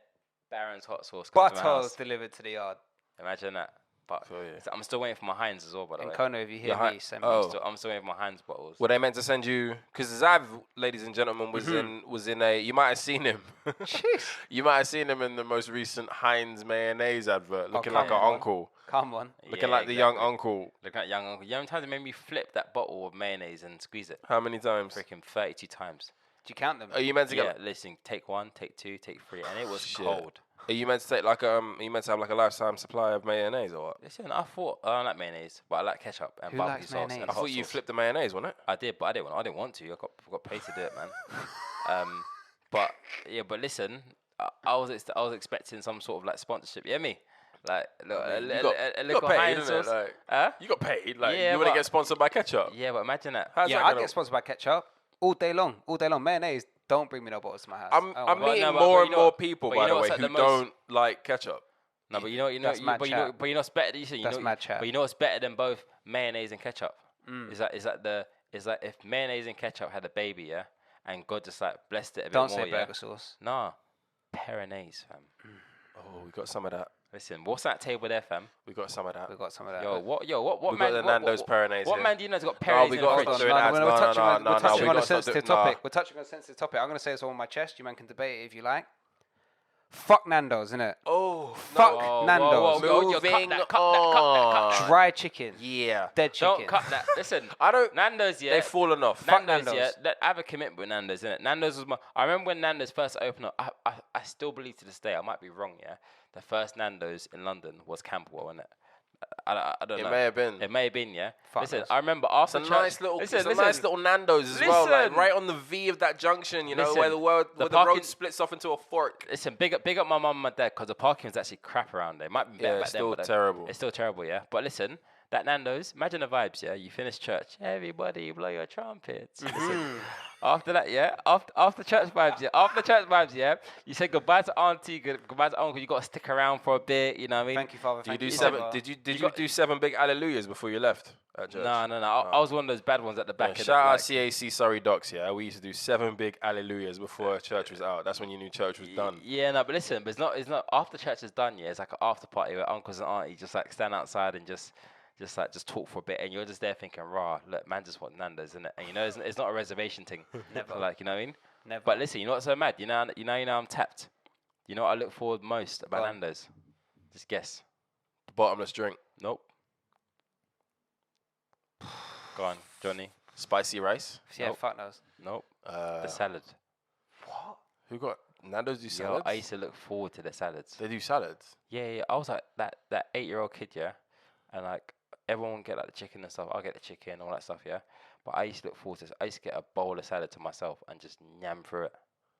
Baron's hot sauce. come to my Butters house. delivered to the yard. Imagine that. But Feel you. I'm still waiting for my Heinz as well, by the And way. Kono, if you hear Yeah, me, send me. oh. I'm still waiting for my Heinz bottles. Were they meant to send you? Because Xav, ladies and gentlemen, was in a. You might have seen him. Jeez. You might have seen him in the most recent Heinz mayonnaise advert, looking like come an on. uncle, Come on. looking like the young uncle. Looking like young uncle. You know how many times it made me flip that bottle of mayonnaise and squeeze it? How many times? Freaking 32 times. Did you count them? Are you meant to Yeah, get? listen, take 1, take 2, take 3, and it was Shit. cold. Are you meant to take like Are you meant to have like a lifetime supply of mayonnaise or what? Listen, I thought I don't like mayonnaise, but I like ketchup and Who barbecue likes sauce. mayonnaise? And I hot thought you sauce. flipped the mayonnaise, wasn't it? I did, but I didn't want to. I got paid to do it, man. But yeah, but listen, I was expecting some sort of like sponsorship. You hear me? Like, look, I mean, you a got little paid, Heinz isn't it? sauce. Like, Huh? you got paid. Like, Yeah, you want to but- get sponsored by ketchup. Yeah, but imagine that. How's Yeah, that I gonna- get sponsored by ketchup all day long. Mayonnaise, don't bring me no bottles to my house. I'm I don't want meeting no, but more you and know more what- people, but by you know the way, what's who like the most- don't like ketchup. No, but That's mad chat. but you know what's better. That's mad chat. But you know what's better than both mayonnaise and ketchup? Is that if mayonnaise and ketchup had a baby, yeah, and God just like blessed it a bit Don't more, say yeah. burger sauce. Nah, peronaise, fam. Oh, we got some of that. Listen, what's that table there, fam? We got some of that. We got some of that. What We man? got the Nando's peronaise What here. man do you know's got No, peronaise we in got the to fridge? stop doing ads. we're No, no, touching no, on, no, we're touching we on a gotta stop sensitive doing- topic. We're touching on a sensitive topic. I'm going to say this all on my chest. You man can debate it if you like. Fuck Nando's, innit? Oh, Fuck Whoa, Nando's. whoa, whoa, yo, Moving cut that. on. Dry chicken. Yeah. Dead chicken. Don't cut that. Listen, I don't. Nando's, yeah. They've fallen off. Fuck Nando's, Nando's. yeah. I have a commitment with Nando's, innit? Nando's was my. I remember when Nando's first opened up. I still believe to this day. I might be wrong, yeah. The first Nando's in London was Camberwell, wasn't it? I don't know. It may have been. It may have been, yeah. Fuck Listen, knows. I remember It's after a church. nice little, Listen, it's a listen. nice little Nando's as well, like Listen. right on the V of that junction, you know, Listen, where the road parking- splits off into a fork. Listen, big up my mum and my dad, because the parking was actually crap around there. It might be better Yeah, back it's then, still but terrible. It's still terrible, yeah. But listen, that Nando's, imagine the vibes, yeah. You finish church, everybody blow your trumpets. Listen, after that, yeah, after church vibes, yeah. You say goodbye to auntie, goodbye to uncle. You got to stick around for a bit, you know what I mean? Thank you, Father. Did you Thank do you, seven? Father. Did you do 7 big hallelujahs before you left at church? No. I was one of those bad ones at the back. Yeah, of shout out like, CAC Surrey Docks, yeah. We used to do 7 big hallelujahs before church was out. That's when you knew church was done. Yeah, no, but listen, but it's not after church is done. Yeah, it's like an after party where uncles and aunties just like stand outside and just talk for a bit, and you're just there thinking, "Rah, look, man, just want Nando's, isn't it?" And you know, it's not a reservation thing. Never. Like, you know what I mean? Never. But listen, you know what's so mad? You know, I'm tapped. You know what I look forward most about Go on. Nando's? Just guess. Bottomless drink. Nope. Go on, Johnny. Spicy rice. Yeah, Nope. fuck knows. Nope. The salad. What? Who got Nando's do Yo, salads? I used to look forward to the salads. They do salads. Yeah. I was like that 8-year-old kid, yeah, and like everyone would get like the chicken and stuff. I'll get the chicken, all that stuff, yeah. But I used to look forward to. I used to get a bowl of salad to myself and just yam through it.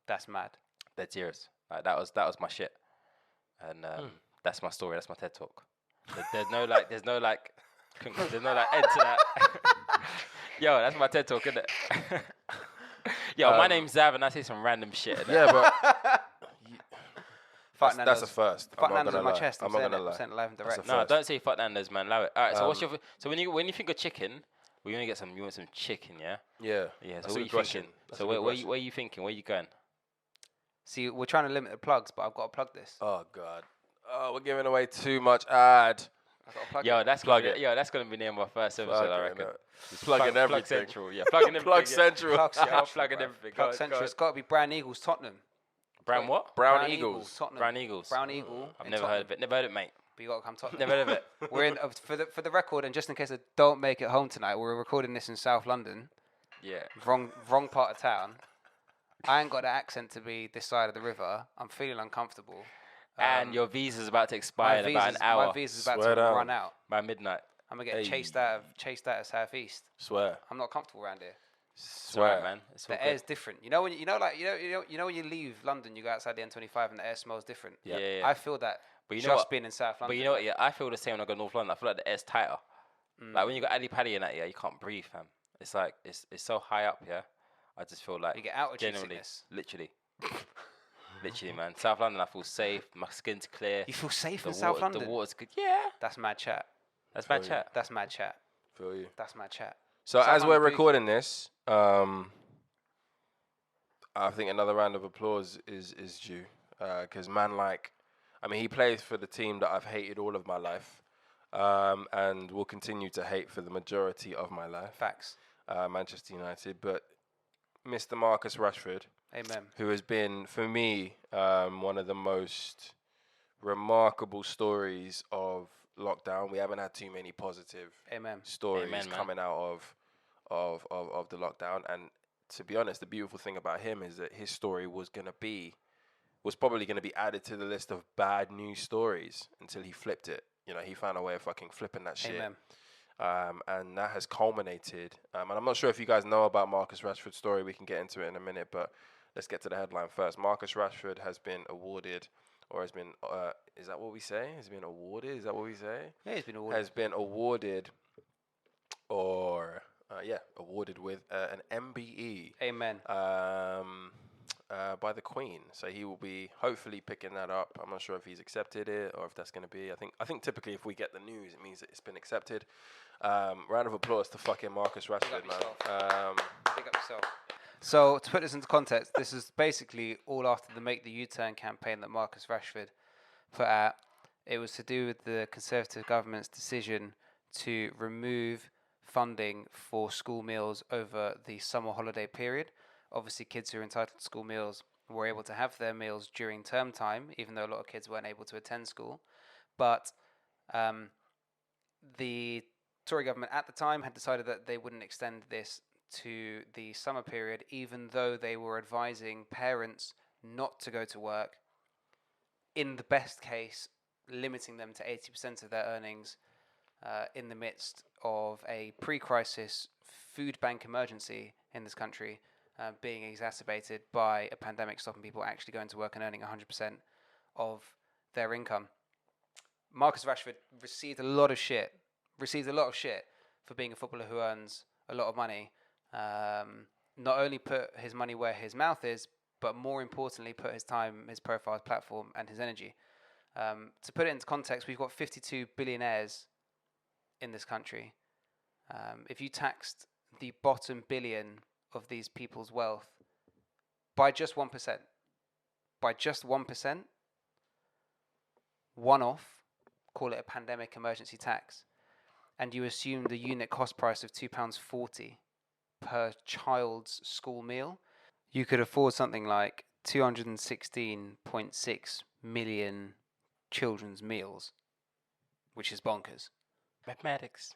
That's mad. Dead serious. Like that was my shit. And that's my story. That's my TED talk. There's no like end to that. Yo, that's my TED talk, isn't it? Yo, my name's Xav, and I say some random shit. innit? Yeah, but Fuck that's Nando's. a first. Fuck I'm not Nando's gonna in my lie. chest. I'm I'm not saying gonna it. lie. I'm saying it live and That's direct. a No, first. don't say fuck Nando's, man. Allow it. All right. So what's your? So when you think of chicken, we're gonna get some. You want some chicken, yeah? Yeah. Yeah. That's So a what are good you question. thinking? That's So a good where question. are you thinking? Where you going? See, we're trying to limit the plugs, but I've got to plug this. Oh god. Oh, we're giving away too much ad. I've got to plug Yo, it. that's Plug gonna it. be, yo, that's gonna be near my first episode, I reckon. Plugging Plug everything. Central, yeah. Plugging everything. Plug yeah. Central. Plug Yeah, Central, plugging bruv. everything. Plug Go Central. on. It's got to be Brown Eagles, Tottenham. Brown what? Brown Eagles. Tottenham. Brown Eagles. Brown Eagle. I've in never heard of Tottenham. it. Never heard of it, mate. But you got to come Tottenham. Never heard of it. We're in for the record, and just in case I don't make it home tonight, we're recording this in South London, Yeah. wrong part of town. I ain't got the accent to be this side of the river. I'm feeling uncomfortable. And your visa's about to expire in about an hour. My visa's about Swear to down. run out. By midnight. I'm gonna get Hey. chased out of Southeast. Swear. I'm not comfortable around here. It's alright, Swear. man. It's all The good. air's different. You know when you know when you leave London, you go outside the M25 and the air smells different. Yeah. I feel that. But you know just what? being in South London. But you know what? Yeah, I feel the same when I go North London. I feel like the air's tighter. Like when you got Ali Paddy in that, yeah, you can't breathe, fam. It's like it's so high up, yeah. I just feel like You get altitude generally, sickness. literally, man. South London, I feel safe. My skin's clear. You feel safe The in South water, London. the water's good. Yeah, That's mad chat. that's bad you. chat. That's mad chat. Feel you. That's mad chat. So South as we're London, please. recording this, I think another round of applause is due, because he plays for the team that I've hated all of my life, and will continue to hate for the majority of my life. Facts. Manchester United, but Mr. Marcus Rashford, Amen. who has been, for me, one of the most remarkable stories of lockdown. We haven't had too many positive stories coming out of the lockdown, and to be honest, the beautiful thing about him is that his story was probably going to be added to the list of bad news stories until he flipped it. You know, he found a way of fucking flipping that shit. And that has culminated. And I'm not sure if you guys know about Marcus Rashford's story. We can get into it in a minute, but let's get to the headline first. Marcus Rashford has been awarded, or has been, is that what we say? Has been awarded? Is that what we say? Yeah, he's been awarded. Has been awarded, or, awarded with an MBE. Amen. By the Queen, so he will be hopefully picking that up. I'm not sure if he's accepted it or if that's going to be. I think typically if we get the news, it means that it's been accepted. Round of applause to fucking Marcus Rashford, man. Pick up yourself. So to put this into context, this is basically all after the Make the U-Turn campaign that Marcus Rashford put out. It was to do with the Conservative government's decision to remove funding for school meals over the summer holiday period. Obviously, kids who are entitled to school meals were able to have their meals during term time, even though a lot of kids weren't able to attend school. But the Tory government at the time had decided that they wouldn't extend this to the summer period, even though they were advising parents not to go to work, in the best case, limiting them to 80% of their earnings in the midst of a pre-crisis food bank emergency in this country. Being exacerbated by a pandemic stopping people actually going to work and earning 100% of their income. Marcus Rashford received a lot of shit for being a footballer who earns a lot of money. Not only put his money where his mouth is, but more importantly, put his time, his profile, his platform, and his energy. To put it into context, we've got 52 billionaires in this country. If you taxed the bottom billion of these people's wealth by just 1%, one-off, call it a pandemic emergency tax, and you assume the unit cost price of £2.40 per child's school meal, you could afford something like 216.6 million children's meals, which is bonkers. Mathematics.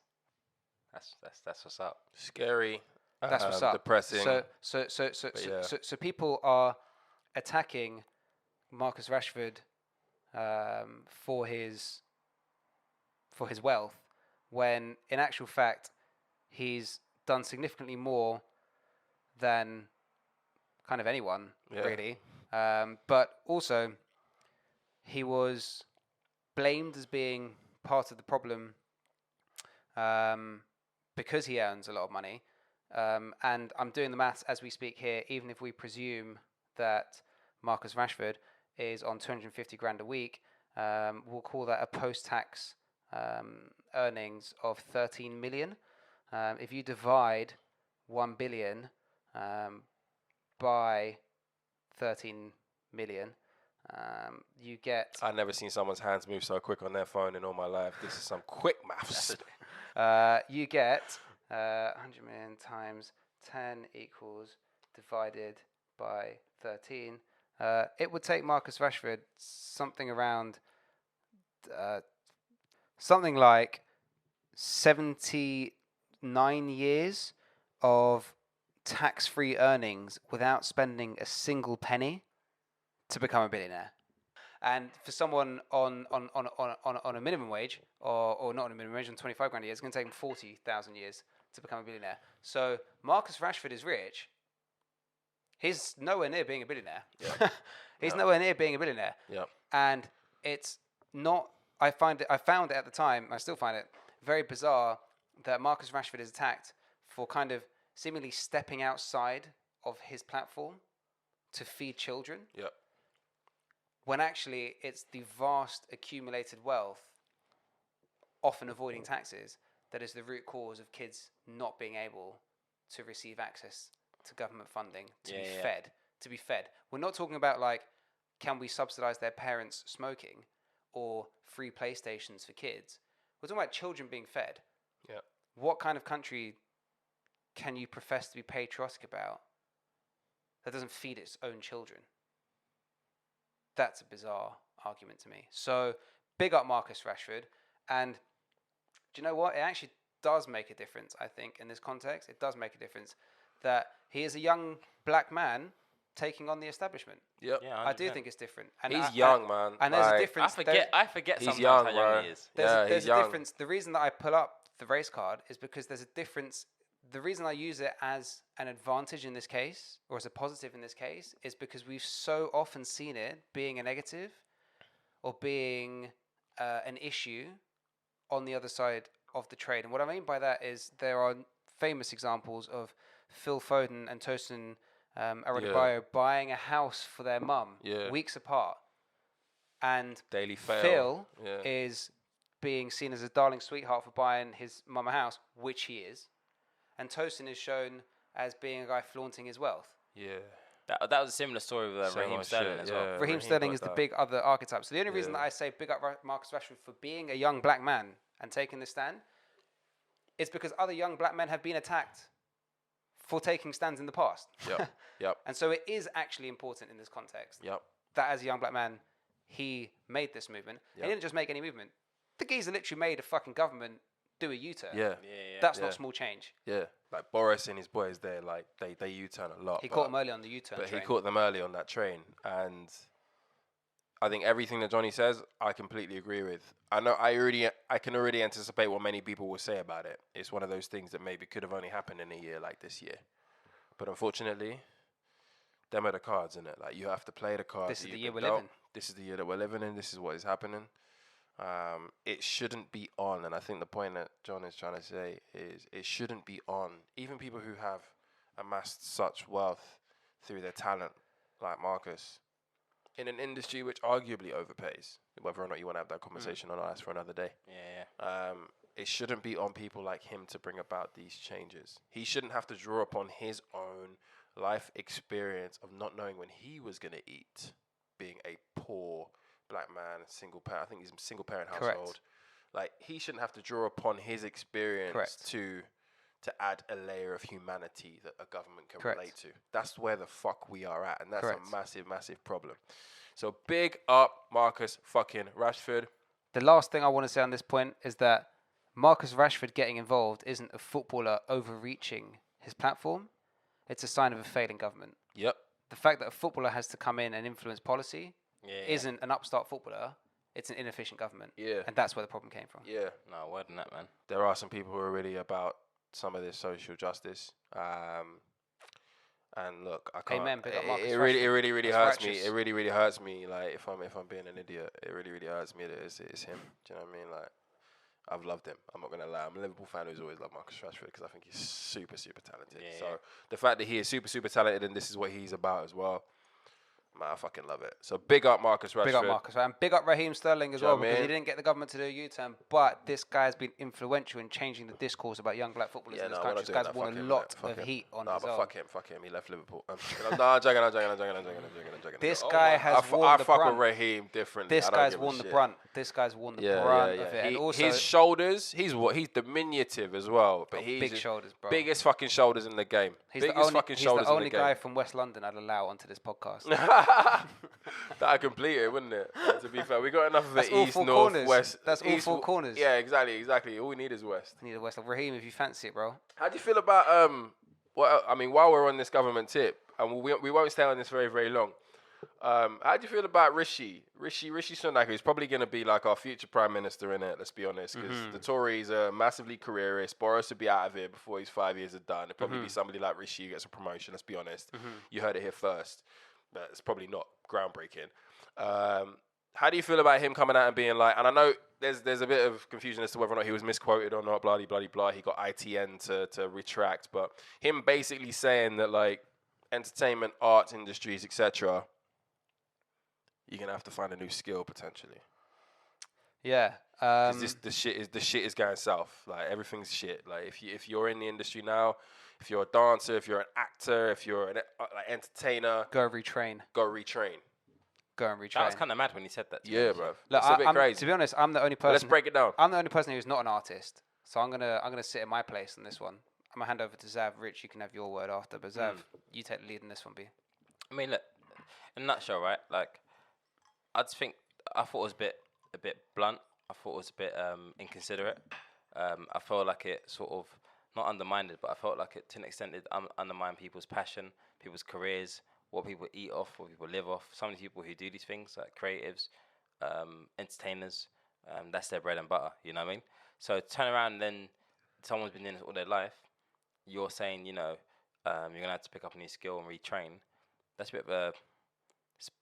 That's what's up. Scary. That's what's up. Depressing. So people are attacking Marcus Rashford for his wealth, when in actual fact he's done significantly more than kind of anyone, really. But also he was blamed as being part of the problem because he earns a lot of money. And I'm doing the maths as we speak here. Even if we presume that Marcus Rashford is on 250 grand a week, we'll call that a post-tax earnings of 13 million. If you divide 1 billion by 13 million, you get... I've never seen someone's hands move so quick on their phone in all my life. This is some quick maths. You get 100 million times 10 equals divided by 13. It would take Marcus Rashford something like 79 years of tax-free earnings without spending a single penny to become a billionaire. And for someone on a minimum wage, or not on a minimum wage, on 25 grand a year, it's going to take him 40,000 years to become a billionaire. So Marcus Rashford is rich. He's nowhere near being a billionaire. Yeah. He's nowhere near being a billionaire. Yeah. And it's not... I found it at the time, I still find it very bizarre that Marcus Rashford is attacked for kind of seemingly stepping outside of his platform to feed children. Yeah. When actually it's the vast accumulated wealth, often avoiding taxes, that is the root cause of kids not being able to receive access to government funding to be fed to be fed. We're not talking about like, can we subsidize their parents smoking or free PlayStations for kids? We're talking about children being fed. Yeah. What kind of country can you profess to be patriotic about that doesn't feed its own children? That's a bizarre argument to me. So big up Marcus Rashford. And do you know what? It actually does make a difference, I think, in this context. It does make a difference that he is a young black man taking on the establishment. Yep. Yeah, I do think it's different. And He's young, man. And there's a Like, difference. I forget He's sometimes young, how young bro. he is. Yeah, There's he's a young. difference. The reason that I pull up the race card is because there's a difference. The reason I use it as an advantage in this case, or as a positive in this case, is because we've so often seen it being a negative or being an issue on the other side of the trade. And what I mean by that is there are famous examples of Phil Foden and Tosin Adebayo buying a house for their mum weeks apart. And Daily Fail. Phil is being seen as a darling sweetheart for buying his mum a house, which he is. And Tosin is shown as being a guy flaunting his wealth. Yeah. That was a similar story with Raheem Sterling as well. Raheem Sterling is the big other archetype. So the only reason that I say big up Marcus Rashford for being a young black man and taking this stand is because other young black men have been attacked for taking stands in the past. Yep. And so it is actually important in this context that as a young black man, he made this movement. He didn't just make any movement. The geezer literally made a fucking government do a U-turn. Yeah. That's not small change. Yeah. Like Boris and his boys there, like they U-turn a lot. He caught them early on the U-turn But train. he caught them early on that train. And I think everything that Johnny says, I completely agree with. I can already anticipate what many people will say about it. It's one of those things that maybe could have only happened in a year like this year. But unfortunately, them are the cards, innit? Like, you have to play the cards. This is the year we're living. This is the year that we're living in. This is what is happening. It shouldn't be on. And I think the point that John is trying to say is it shouldn't be on. Even people who have amassed such wealth through their talent, like Marcus, in an industry which arguably overpays, whether or not you want to have that conversation or not, that's for another day. It shouldn't be on people like him to bring about these changes. He shouldn't have to draw upon his own life experience of not knowing when he was going to eat, being a poor black man, single parent. I think he's a single parent household. Like, he shouldn't have to draw upon his experience to add a layer of humanity that a government can relate to. That's where the fuck we are at, and that's a massive, massive problem. So big up Marcus fucking Rashford. The last thing I want to say on this point is that Marcus Rashford getting involved isn't a footballer overreaching his platform. It's a sign of a failing government. Yep. The fact that a footballer has to come in and influence policy isn't an upstart footballer. It's an inefficient government. Yeah. And that's where the problem came from. Yeah. No, word on that, man. There are some people who are really about some of this social justice. And look, I can't. Amen. Big up Marcus It Rashford. really That's hurts righteous. me. It really hurts me. Like, if I'm being an idiot, it really hurts me that it's him. Do you know what I mean? Like, I've loved him. I'm not gonna lie. I'm a Liverpool fan who's always loved Marcus Rashford because I think he's super talented. So the fact that he is super talented and this is what he's about as well, man, I fucking love it. So big up Marcus Rashford. Big up Marcus. And big up Raheem Sterling as Do you well, know what I because mean? he didn't get the government to do a U-turn, but this guy's been influential in changing the discourse about young black footballers in this country. This guy's won a lot of heat on his own. Fuck him. He left Liverpool. I'm joking. This guy has worn I the fuck brunt. with Raheem differently. This guy's worn the brunt. This guy's worn the brunt of it. And also, His shoulders, he's diminutive as well. But he's big shoulders, bro. Biggest fucking shoulders in the game. He's Biggest the only guy from West London I'd allow onto this podcast. That I completed, wouldn't it? To be fair, we got enough of That's it. all East, four north, corners. west. That's all east, four corners. Yeah, exactly. All we need is west. I need a West Raheem if you fancy it, bro. How do you feel about well, I mean, while we're on this government tip, and we won't stay on this very, very long. How do you feel about Rishi Sunak, who's probably going to be like our future prime minister in it? Let's be honest, because the Tories are massively careerist. Boris would be out of here before his 5 years are done. It'd probably be somebody like Rishi who gets a promotion. Let's be honest. You heard it here first, but it's probably not groundbreaking. How do you feel about him coming out and being like? And I know there's a bit of confusion as to whether or not he was misquoted or not. Blah blah blah. He got ITN to retract, but him basically saying that like entertainment, arts industries, etc. You're gonna have to find a new skill potentially. Yeah. The shit is going south. Like everything's shit. Like if you're in the industry now, if you're a dancer, if you're an actor, if you're an like entertainer, Go retrain. go retrain. Go and retrain. That was kind of mad when he said that. To me, Yeah, actually. bro. Look, It's a bit crazy. To be honest, I'm the only But let's person. break it down. I'm the only person who's not an artist, so I'm gonna sit in my place on this one. I'm gonna hand over to Zav. Rich, you can have your word after, but Zav, you take the lead in this one, B. I mean, look, in a nutshell, right? Like, I thought it was a bit blunt. I thought it was a bit inconsiderate. I felt like it sort of not undermined it, but I felt like it to an extent it undermined people's passion, people's careers, what people eat off, what people live off. Some of the people who do these things, like creatives, entertainers, that's their bread and butter. You know what I mean? So turn around and then someone's been doing this all their life. You're saying, you know, you're gonna have to pick up a new skill and retrain. That's a bit of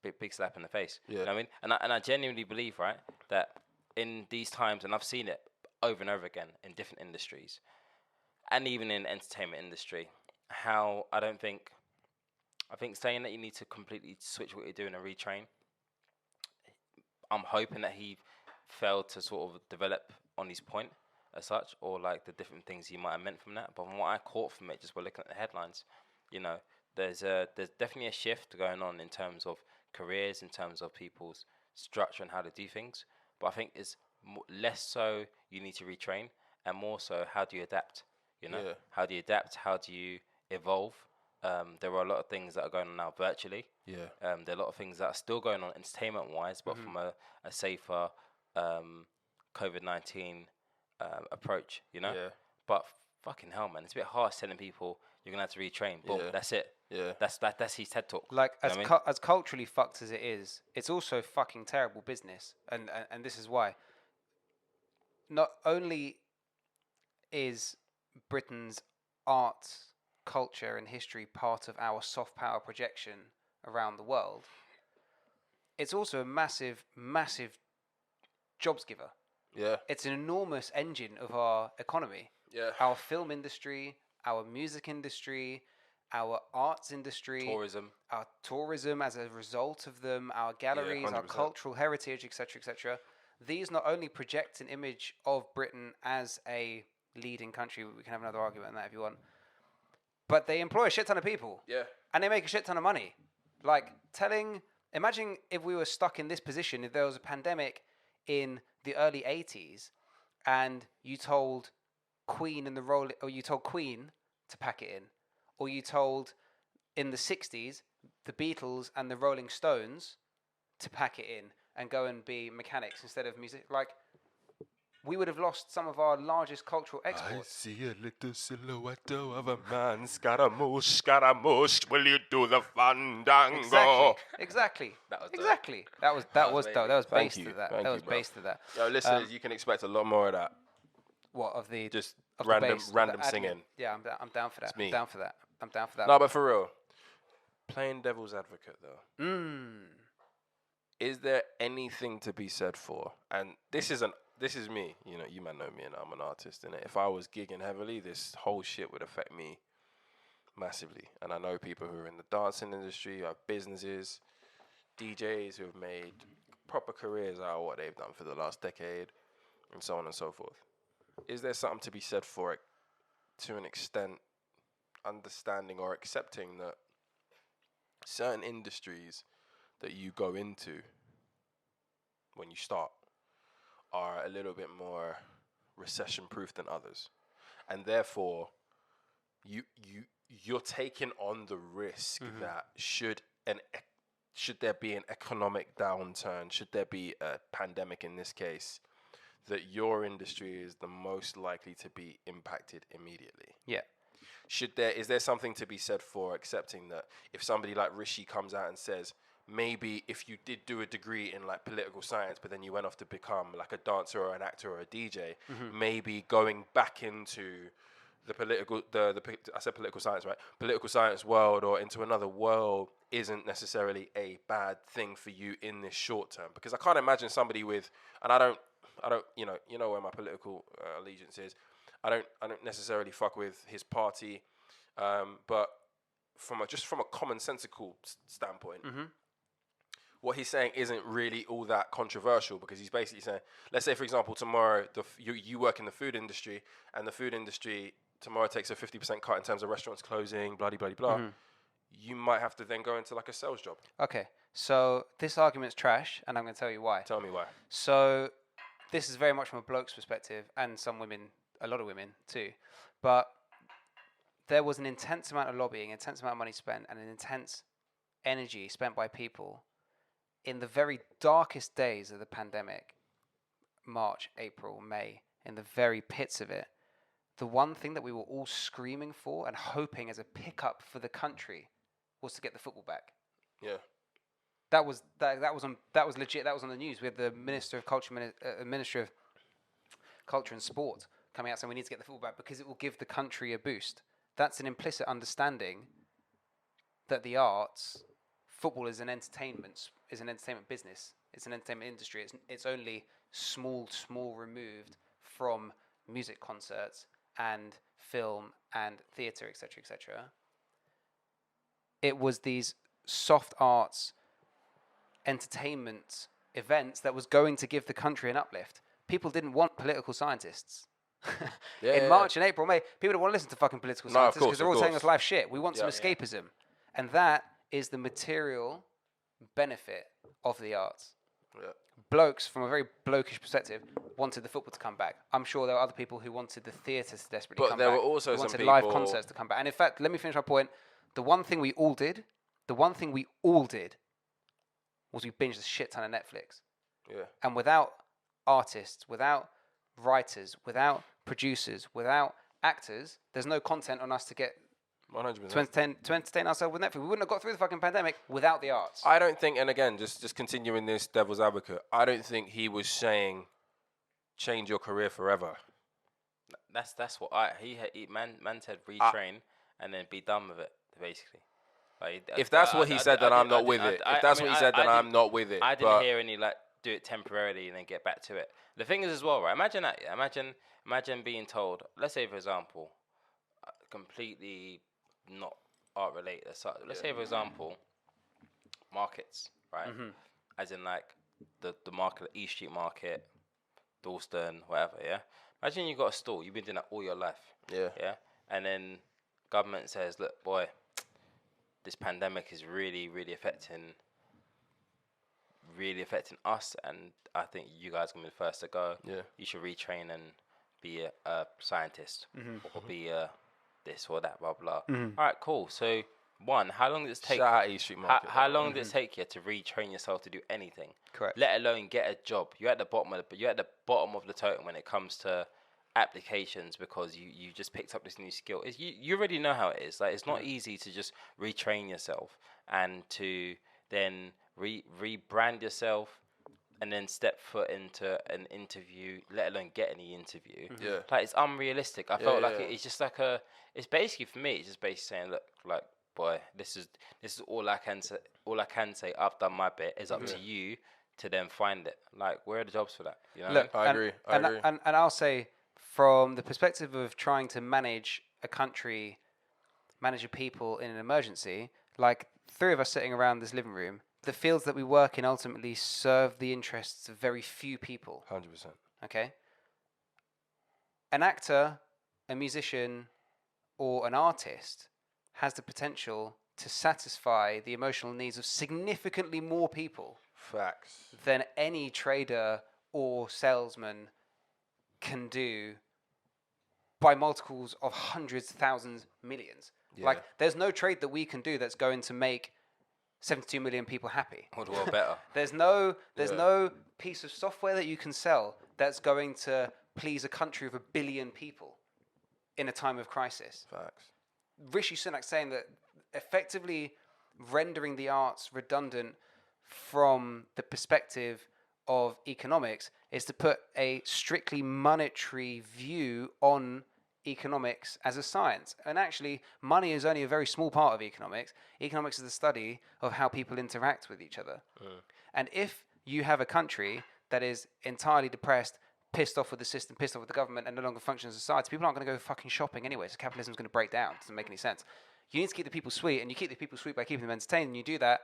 a big slap in the face. Yeah. You know what I mean? And I genuinely believe, right, that in these times, and I've seen it over and over again in different industries, and even in the entertainment industry, how I think saying that you need to completely switch what you're doing and retrain, I'm hoping that he failed to sort of develop on his point as such, or like the different things he might have meant from that. But from what I caught from it, just by looking at the headlines, you know, there's definitely a shift going on in terms of careers, in terms of people's structure and how to do things. But I think it's less so you need to retrain, and more so how do you adapt? You know, how do you adapt? How do you evolve? There are a lot of things that are going on now virtually. Yeah. There are a lot of things that are still going on entertainment-wise, but from a safer COVID-19 approach, you know? Yeah. But fucking hell, man, it's a bit harsh telling people you're going to have to retrain. Boom, that's it. Yeah. That's his TED Talk. Like, You as know what as culturally fucked as it is, it's also fucking terrible business, and this is why. Not only is Britain's art, culture, and history part of our soft power projection around the world, it's also a massive, massive jobs giver. Yeah. It's an enormous engine of our economy. Yeah. Our film industry, our music industry, our arts industry, Tourism. our tourism as a result of them, our galleries, our 100%. cultural heritage, etc., etc. These not only project an image of Britain as a leading country, we can have another argument on that if you want, but they employ a shit ton of people. Yeah. And they make a shit ton of money. Like, imagine if we were stuck in this position, if there was a pandemic in the early 80s and you told Queen to pack it in, or you told in the 60s the Beatles and the Rolling Stones to pack it in and go and be mechanics instead of music. Like, we would have lost some of our largest cultural I exports. see a little silhouette of a man. Scaramouche, will you do the fandango? Exactly. That was dope. Exactly. That was amazing. That was Thank based you. to that. Thank That you, was bro. based to that. Yo, listeners, you can expect a lot more of that. What of the Just of the random bass, random the admin? singing. Yeah, I'm down for that. It's me. I'm down for that. I'm down for that. No, but for real, playing devil's advocate though, is there anything to be said for? And this is me. You know, you might know me, and I'm an artist. And if I was gigging heavily, this whole shit would affect me massively. And I know people who are in the dancing industry, who have businesses, DJs who have made proper careers out of what they've done for the last decade, and so on and so forth. Is there something to be said for it, to an extent, understanding or accepting that certain industries that you go into when you start are a little bit more recession proof than others, and therefore you're taking on the risk that should there be an economic downturn, should there be a pandemic in this case, that your industry is the most likely to be impacted immediately. Yeah. Is there something to be said for accepting that if somebody like Rishi comes out and says, maybe if you did do a degree in like political science, but then you went off to become like a dancer or an actor or a DJ, maybe going back into the political science, right? Political science world or into another world isn't necessarily a bad thing for you in this short term. Because I can't imagine somebody with, and I don't, you know where my political allegiance is. I don't necessarily fuck with his party, but from a commonsensical standpoint, what he's saying isn't really all that controversial, because he's basically saying, let's say, for example, tomorrow you work in the food industry, and the food industry tomorrow takes a 50% cut in terms of restaurants closing, blah, blah, blah, blah. You might have to then go into like a sales job. Okay, so this argument's trash, and I'm going to tell you why. Tell me why. So this is very much from a bloke's perspective, and some women, a lot of women too. But there was an intense amount of lobbying, intense amount of money spent, and an intense energy spent by people in the very darkest days of the pandemic, March, April, May, in the very pits of it. The one thing that we were all screaming for and hoping as a pickup for the country was to get the football back. Yeah. That was legit. That was on the news. We had the Minister of Culture, Minister of Culture and Sport coming out saying we need to get the football back because it will give the country a boost. That's an implicit understanding that the arts, football is an entertainment business. It's an entertainment industry. It's only small removed from music concerts and film and theatre, etc., etc. It was these soft arts entertainment events that was going to give the country an uplift. People didn't want political scientists. In March and April, May, people don't want to listen to fucking political scientists because they're all telling us life shit. We want some escapism. And that is the material benefit of the arts. Yeah. Blokes, from a very blokish perspective, wanted the football to come back. I'm sure there were other people who wanted the theatre to desperately come back. But there were also some wanted people... live concerts to come back. And in fact, let me finish my point. The one thing we all did was we binged a shit ton of Netflix. Yeah. And without artists, without writers, without producers, without actors, there's no content on us to get 100%. To entertain ourselves with Netflix. We wouldn't have got through the fucking pandemic without the arts. I don't think, and again, just continuing this devil's advocate, I don't think he was saying change your career forever. That's what man said retrain and then be done with it, basically. Like, if that's what he said, then I'm not with it. If that's what he said, then I'm not with it. I didn't hear any do it temporarily and then get back to it. The thing is as well, right? Imagine that. Yeah? Imagine being told. Let's say, for example, completely not art related. Let's say, for example, markets, right? Mm-hmm. As in like the market, East Street Market, Dalston, whatever. Yeah. Imagine you got a store. You've been doing that all your life. Yeah. Yeah. And then government says, look, boy, this pandemic is really, really affecting us, and I think you guys are gonna be the first to go. Yeah. You should retrain and be a scientist or be a this or that, blah blah. Mm-hmm. All right, cool. So, how long does it take? Shout out East Street Market. How long does it take you to retrain yourself to do anything? Correct. Let alone get a job. You're at the bottom of the totem when it comes to applications because you just picked up this new skill. You already know how it is. Like, it's not easy to just retrain yourself and to then rebrand yourself and then step foot into an interview, let alone get any interview. Mm-hmm. Yeah. Like, it's unrealistic. I felt like it's just like it's basically, for me, it's just basically saying, look, like, boy, this is all I can say. All I can say, I've done my bit. It's up to you to then find it. Like, where are the jobs for that? You know? Look, I agree. And I'll say, from the perspective of trying to manage a country, manage a people in an emergency, like three of us sitting around this living room, the fields that we work in ultimately serve the interests of very few people. 100%. Okay? An actor, a musician, or an artist has the potential to satisfy the emotional needs of significantly more people. Facts. Than any trader or salesman can do by multiples of hundreds, thousands, millions. Yeah. Like, there's no trade that we can do that's going to make 72 million people happy. Or the world better. There's no piece of software that you can sell that's going to please a country of 1 billion people in a time of crisis. Facts. Rishi Sunak saying that effectively rendering the arts redundant from the perspective of economics is to put a strictly monetary view on economics as a science. And actually, money is only a very small part of economics. Economics is the study of how people interact with each other. And if you have a country that is entirely depressed, pissed off with the system, pissed off with the government, and no longer functions as a society, people aren't going to go fucking shopping anyway, so capitalism is going to break down. It doesn't make any sense. You need to keep the people sweet, and you keep the people sweet by keeping them entertained, and you do that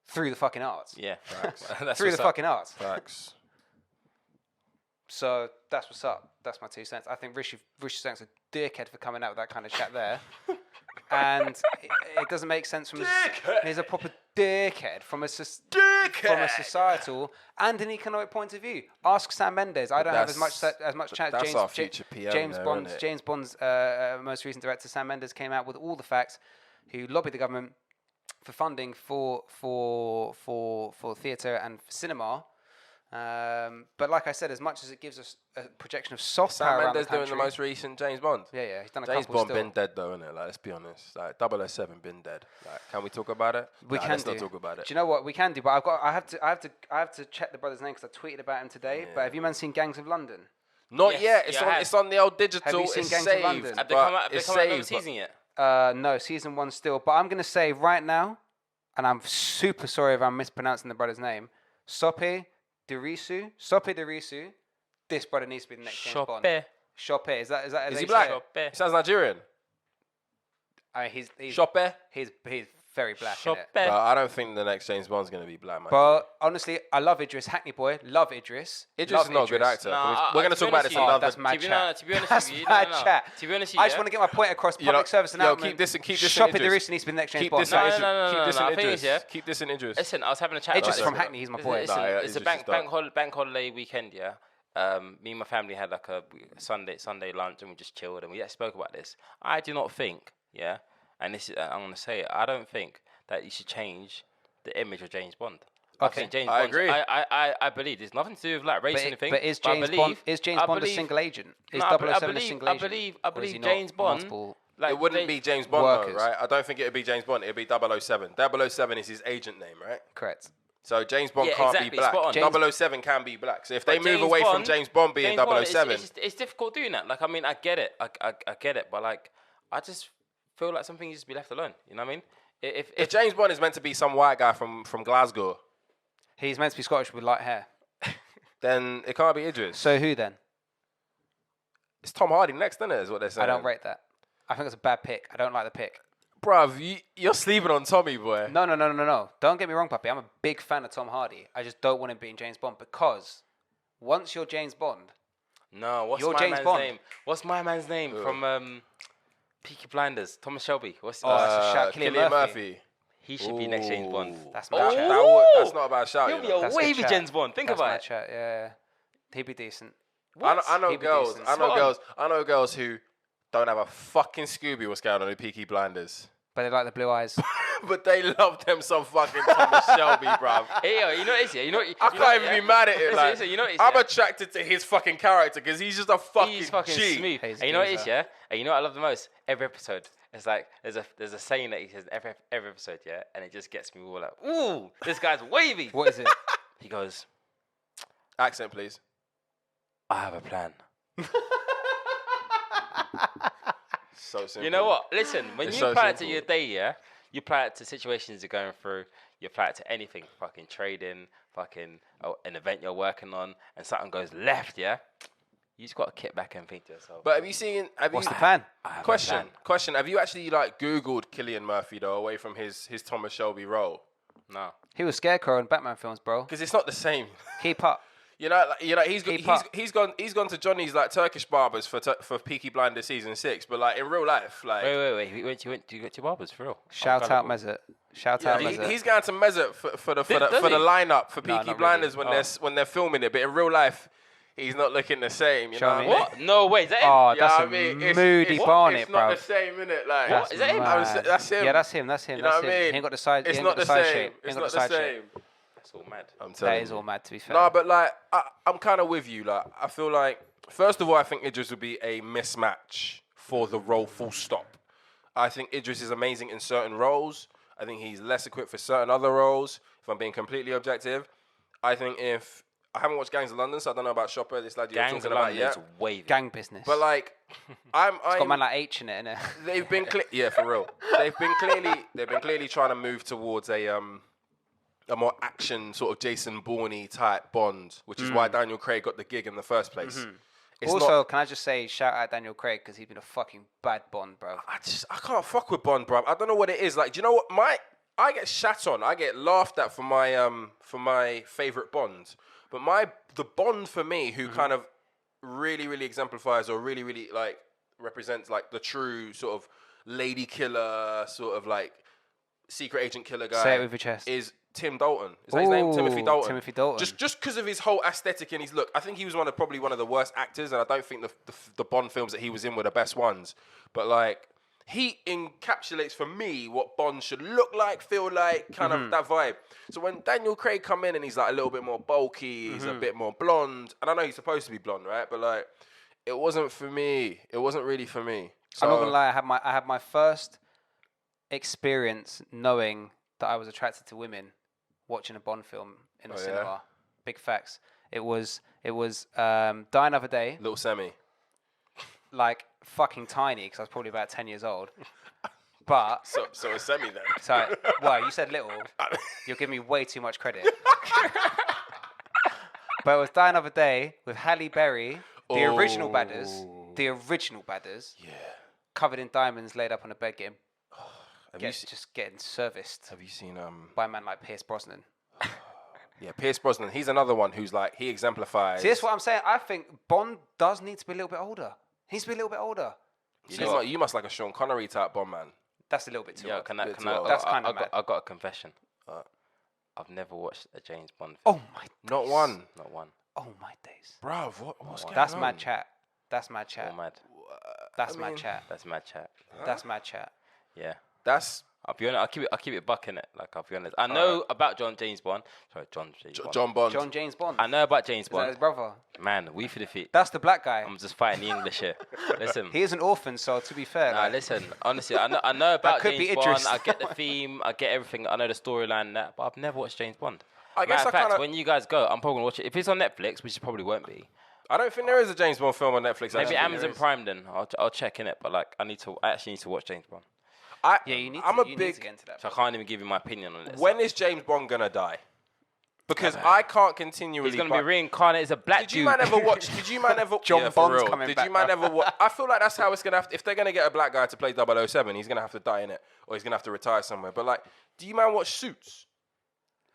through the fucking arts. Yeah. That's Through the what's up. fucking arts. Facts. So that's what's up. That's my 2 cents. I think Rishi Sunak's a dickhead for coming out with that kind of chat there. And it doesn't make sense from he's a proper dickhead from a societal and an economic point of view. Ask Sam Mendes. I don't have as much chat. That's our future PM James there, Bond's isn't it? James Bond's most recent director Sam Mendes came out with all the facts, who lobbied the government for funding for theatre and for cinema. But like I said, as much as it gives us a projection of soft Sam power around Mendes the country, doing the most recent James Bond. yeah, he's done a James couple Bond still. been dead though, innit? Like, let's be honest. Like 007 been dead. Like, can we talk about it? We can let's do. not talk about it. Do you know what we can do? But I have to check the brother's name because I tweeted about him today. Yeah. But have you man seen Gangs of London? Not Yes, yet. yeah, I have. It's on the old digital. Have you seen It's Gangs of saved. London? Have they but come out? it's Have they come out saved, with season yet? No, season 1 still. But I'm gonna say right now, and I'm super sorry if I'm mispronouncing the brother's name. Sope Dirisu. This brother needs to be the next James Bond. Shoppe. Is that Is how he you black? say it? He sounds Nigerian. He's Shoppe. he's very black. Shoppe. Innit? I don't think the next James Bond's gonna be black, man. But honestly, I love Idris, Hackney boy. Love Idris. Idris Love is not a good Idris. actor. Nah, We're gonna to talk be about honest this with you, another. that's mad chat. To be honest That's with you, mad chat. To be honest with you, I just want to get my point across. Public service announcement. keep this in Shoppe Idris. Idris needs to be the next James Keep Bond. this in Idris. No, Keep this no, in I think Idris. it's, yeah. Keep this in Idris. Listen, I was having a chat. Idris about from this. Hackney. He's my Listen, boy. listen, Nah, yeah, it's a Idris is bank holiday weekend, yeah. Me and my family had like a Sunday lunch and we just chilled and we spoke about this. I do not think, yeah, and this is, I'm gonna say it. I don't think that you should change the image of James Bond. I Okay. think James I Bond. agree. I believe there's nothing to do with like race or anything. But is I James believe- Bond a believe- single agent? Is No, I 007 a single agent? I Or is believe he not James Bond. multiple- Like It wouldn't they- be James Bond workers. though, right? I don't think it would be James Bond. It'd be 007. 007 is his agent name, right? Correct. So James Bond Yeah, can't exactly, be black. spot on. 007 can be black. So if they But move James away from Bond- James Bond being James Bond, 007, it's difficult doing that. Like, I mean, I get it. I get it. But, like, I just feel like something needs to be left alone. You know what I mean? if James Bond is meant to be some white guy from Glasgow, He's meant to be Scottish with light hair. then it can't be Idris. So who then? It's Tom Hardy next, isn't it? Is what they're saying. I don't rate that. I think it's a bad pick. I don't like the pick. Bruv, you're sleeping on Tommy, boy. No. Don't get me wrong, puppy. I'm a big fan of Tom Hardy. I just don't want him being James Bond because once you're James Bond, No, what's You're my James man's Bond. name? What's my man's name from Peaky Blinders? Thomas Shelby. What's that's a shout. Cillian Murphy. he should be next James Bond. That's That- my chat. that's not a bad shout. He'll You be know. a That's good wavy chat. James Bond. Think That's about my it. chat. Yeah, he'd be decent. I know He'd be girls. decent. I know Spot on. girls. I know girls who don't have a fucking Scooby what's going on in Peaky Blinders. But they like the blue eyes. But they love them some fucking Thomas Shelby, bruv. Hey, yo, you know what it is, yeah? You know what, I can't even be mad at it. Like, listen, you know what it is, I'm yeah? attracted to his fucking character because he's just a fucking He's fucking G. smooth. He's And you know what it is, geezer. yeah? And you know what I love the most? Every episode. It's like there's a saying that he says in every episode, yeah, and it just gets me all like, ooh, this guy's wavy. What is it? He goes, Accent, please. I have a plan. So simple. You know what? Listen, when It's you so apply it to simple. your day, yeah, you apply it to situations you're going through. You apply it to anything, fucking trading, fucking an event you're working on, and something goes left, yeah. You just got to kick back and think to yourself. But have you seen? What's the plan? I have a Question. plan. Have you actually like Googled Cillian Murphy though, away from his Thomas Shelby role? No. He was Scarecrow in Batman films, bro. Because it's not the same. Keep up. You know, he's Keep up. gone to Johnny's like Turkish barbers for Peaky Blinders season 6, but like in real life, like Wait. You went to your barbers for real? Shout out Mesut. Shout out Mesut. he's going to Mesut for the Does he? lineup for No, Peaky not Blinders really. when they're filming it, but in real life, he's not looking the same. You Show know me. what I mean? What? No way. Is that him? Oh, Yeah, that's I a mean, moody Barnett, it's bro. not the same, innit? Like, That's Is that him? mad. That's him. Yeah, that's him. That's him. You know That's what I him. mean? He ain't got the side. It's he ain't not got the side same. shape. He It's ain't got not the the side same. shape. That's all mad. I'm telling That is you. all mad, to be fair. No, but like I'm kind of with you. Like I feel like first of all, I think Idris would be a mismatch for the role. Full stop. I think Idris is amazing in certain roles. I think he's less equipped for certain other roles. If I'm being completely objective, I think if I haven't watched Gangs of London, so I don't know about Shopper, this lad you're Gangs talking of about London yet. is wavy. Gang business. But like, I'm got man like H in it, innit? they've been yeah, for real. They've been clearly trying to move towards a more action sort of Jason Bourne type Bond, which is why Daniel Craig got the gig in the first place. It's Also, not, can I just say, shout out Daniel Craig because he's been a fucking bad Bond, bro. I can't fuck with Bond, bro. I don't know what it is. Like, do you know what? I get shat on. I get laughed at for my favorite Bond. But the Bond for me, who kind of really, really exemplifies or really, really like represents like the true sort of lady killer, sort of like secret agent killer guy. Say it with your chest. Is Tim Dalton. Is that his name? Timothy Dalton. Timothy Dalton. Just because of his whole aesthetic and his look. I think he was probably one of the worst actors, and I don't think the Bond films that he was in were the best ones. But like, he encapsulates for me what Bond should look like, feel like, kind of that vibe. So when Daniel Craig come in and he's like a little bit more bulky, he's a bit more blonde, and I know he's supposed to be blonde, right? But like, it wasn't for me. It wasn't really for me. So, I'm not gonna lie. I had my first experience knowing that I was attracted to women watching a Bond film in the cinema. Yeah? Big facts. It was Die Another Day. Little Semi. Like fucking tiny because I was probably about 10 years old. But So a Semi then. so well, you said little. You're giving me way too much credit. But it was Die Another Day with Halle Berry, the original badders. The original badders. Yeah. Covered in diamonds, laid up on a bed, getting serviced. Have you seen by a man like Pierce Brosnan? Yeah, Pierce Brosnan. He's another one who's like, he exemplifies. See, that's what I'm saying. I think Bond does need to be a little bit older. He needs to be a little bit older. You must like a Sean Connery type Bond man. That's a little bit too Yeah, old. that's kind of mad. I got a confession. I've never watched a James Bond film. Oh my days. Not one. Not one. Oh my days. Bruv, what's going That's on? mad chat. That's mad chat. All mad. That's mad chat. That's mad chat. That's mad chat. Yeah. That's I'll be honest. I'll keep it buck in it. Like, I'll be honest. I know about John James Bond. Sorry, John James Bond. John Bond. John James Bond. I know about James Is that Bond. his brother? Man, we for the feet. That's the black guy. I'm just fighting the English here. Listen. He is an orphan, so to be fair. Nah, like, listen. Honestly, I know about could be James Bond. Idris. I get the theme. I get everything. I know the storyline and that. But I've never watched James Bond. I guess Matter of fact, kinda, when you guys go, I'm probably gonna watch it. If it's on Netflix, which it probably won't be. I don't think there is a James Bond film on Netflix. Maybe Amazon Prime then. I'll check in it. But like, I actually need to watch James Bond. yeah, you need I'm to, a you big. need to get into that. So I can't even give you my opinion on it. When is James Bond gonna die? Because I can't continually. He's gonna be reincarnated as a black dude. Did you man ever watch? Did you man ever? John yeah, for Bond's real. coming Did back, you man bro. ever? I feel like that's how it's gonna have to, if they're gonna get a black guy to play 007, he's gonna have to die in it, or he's gonna have to retire somewhere. But like, do you man watch Suits?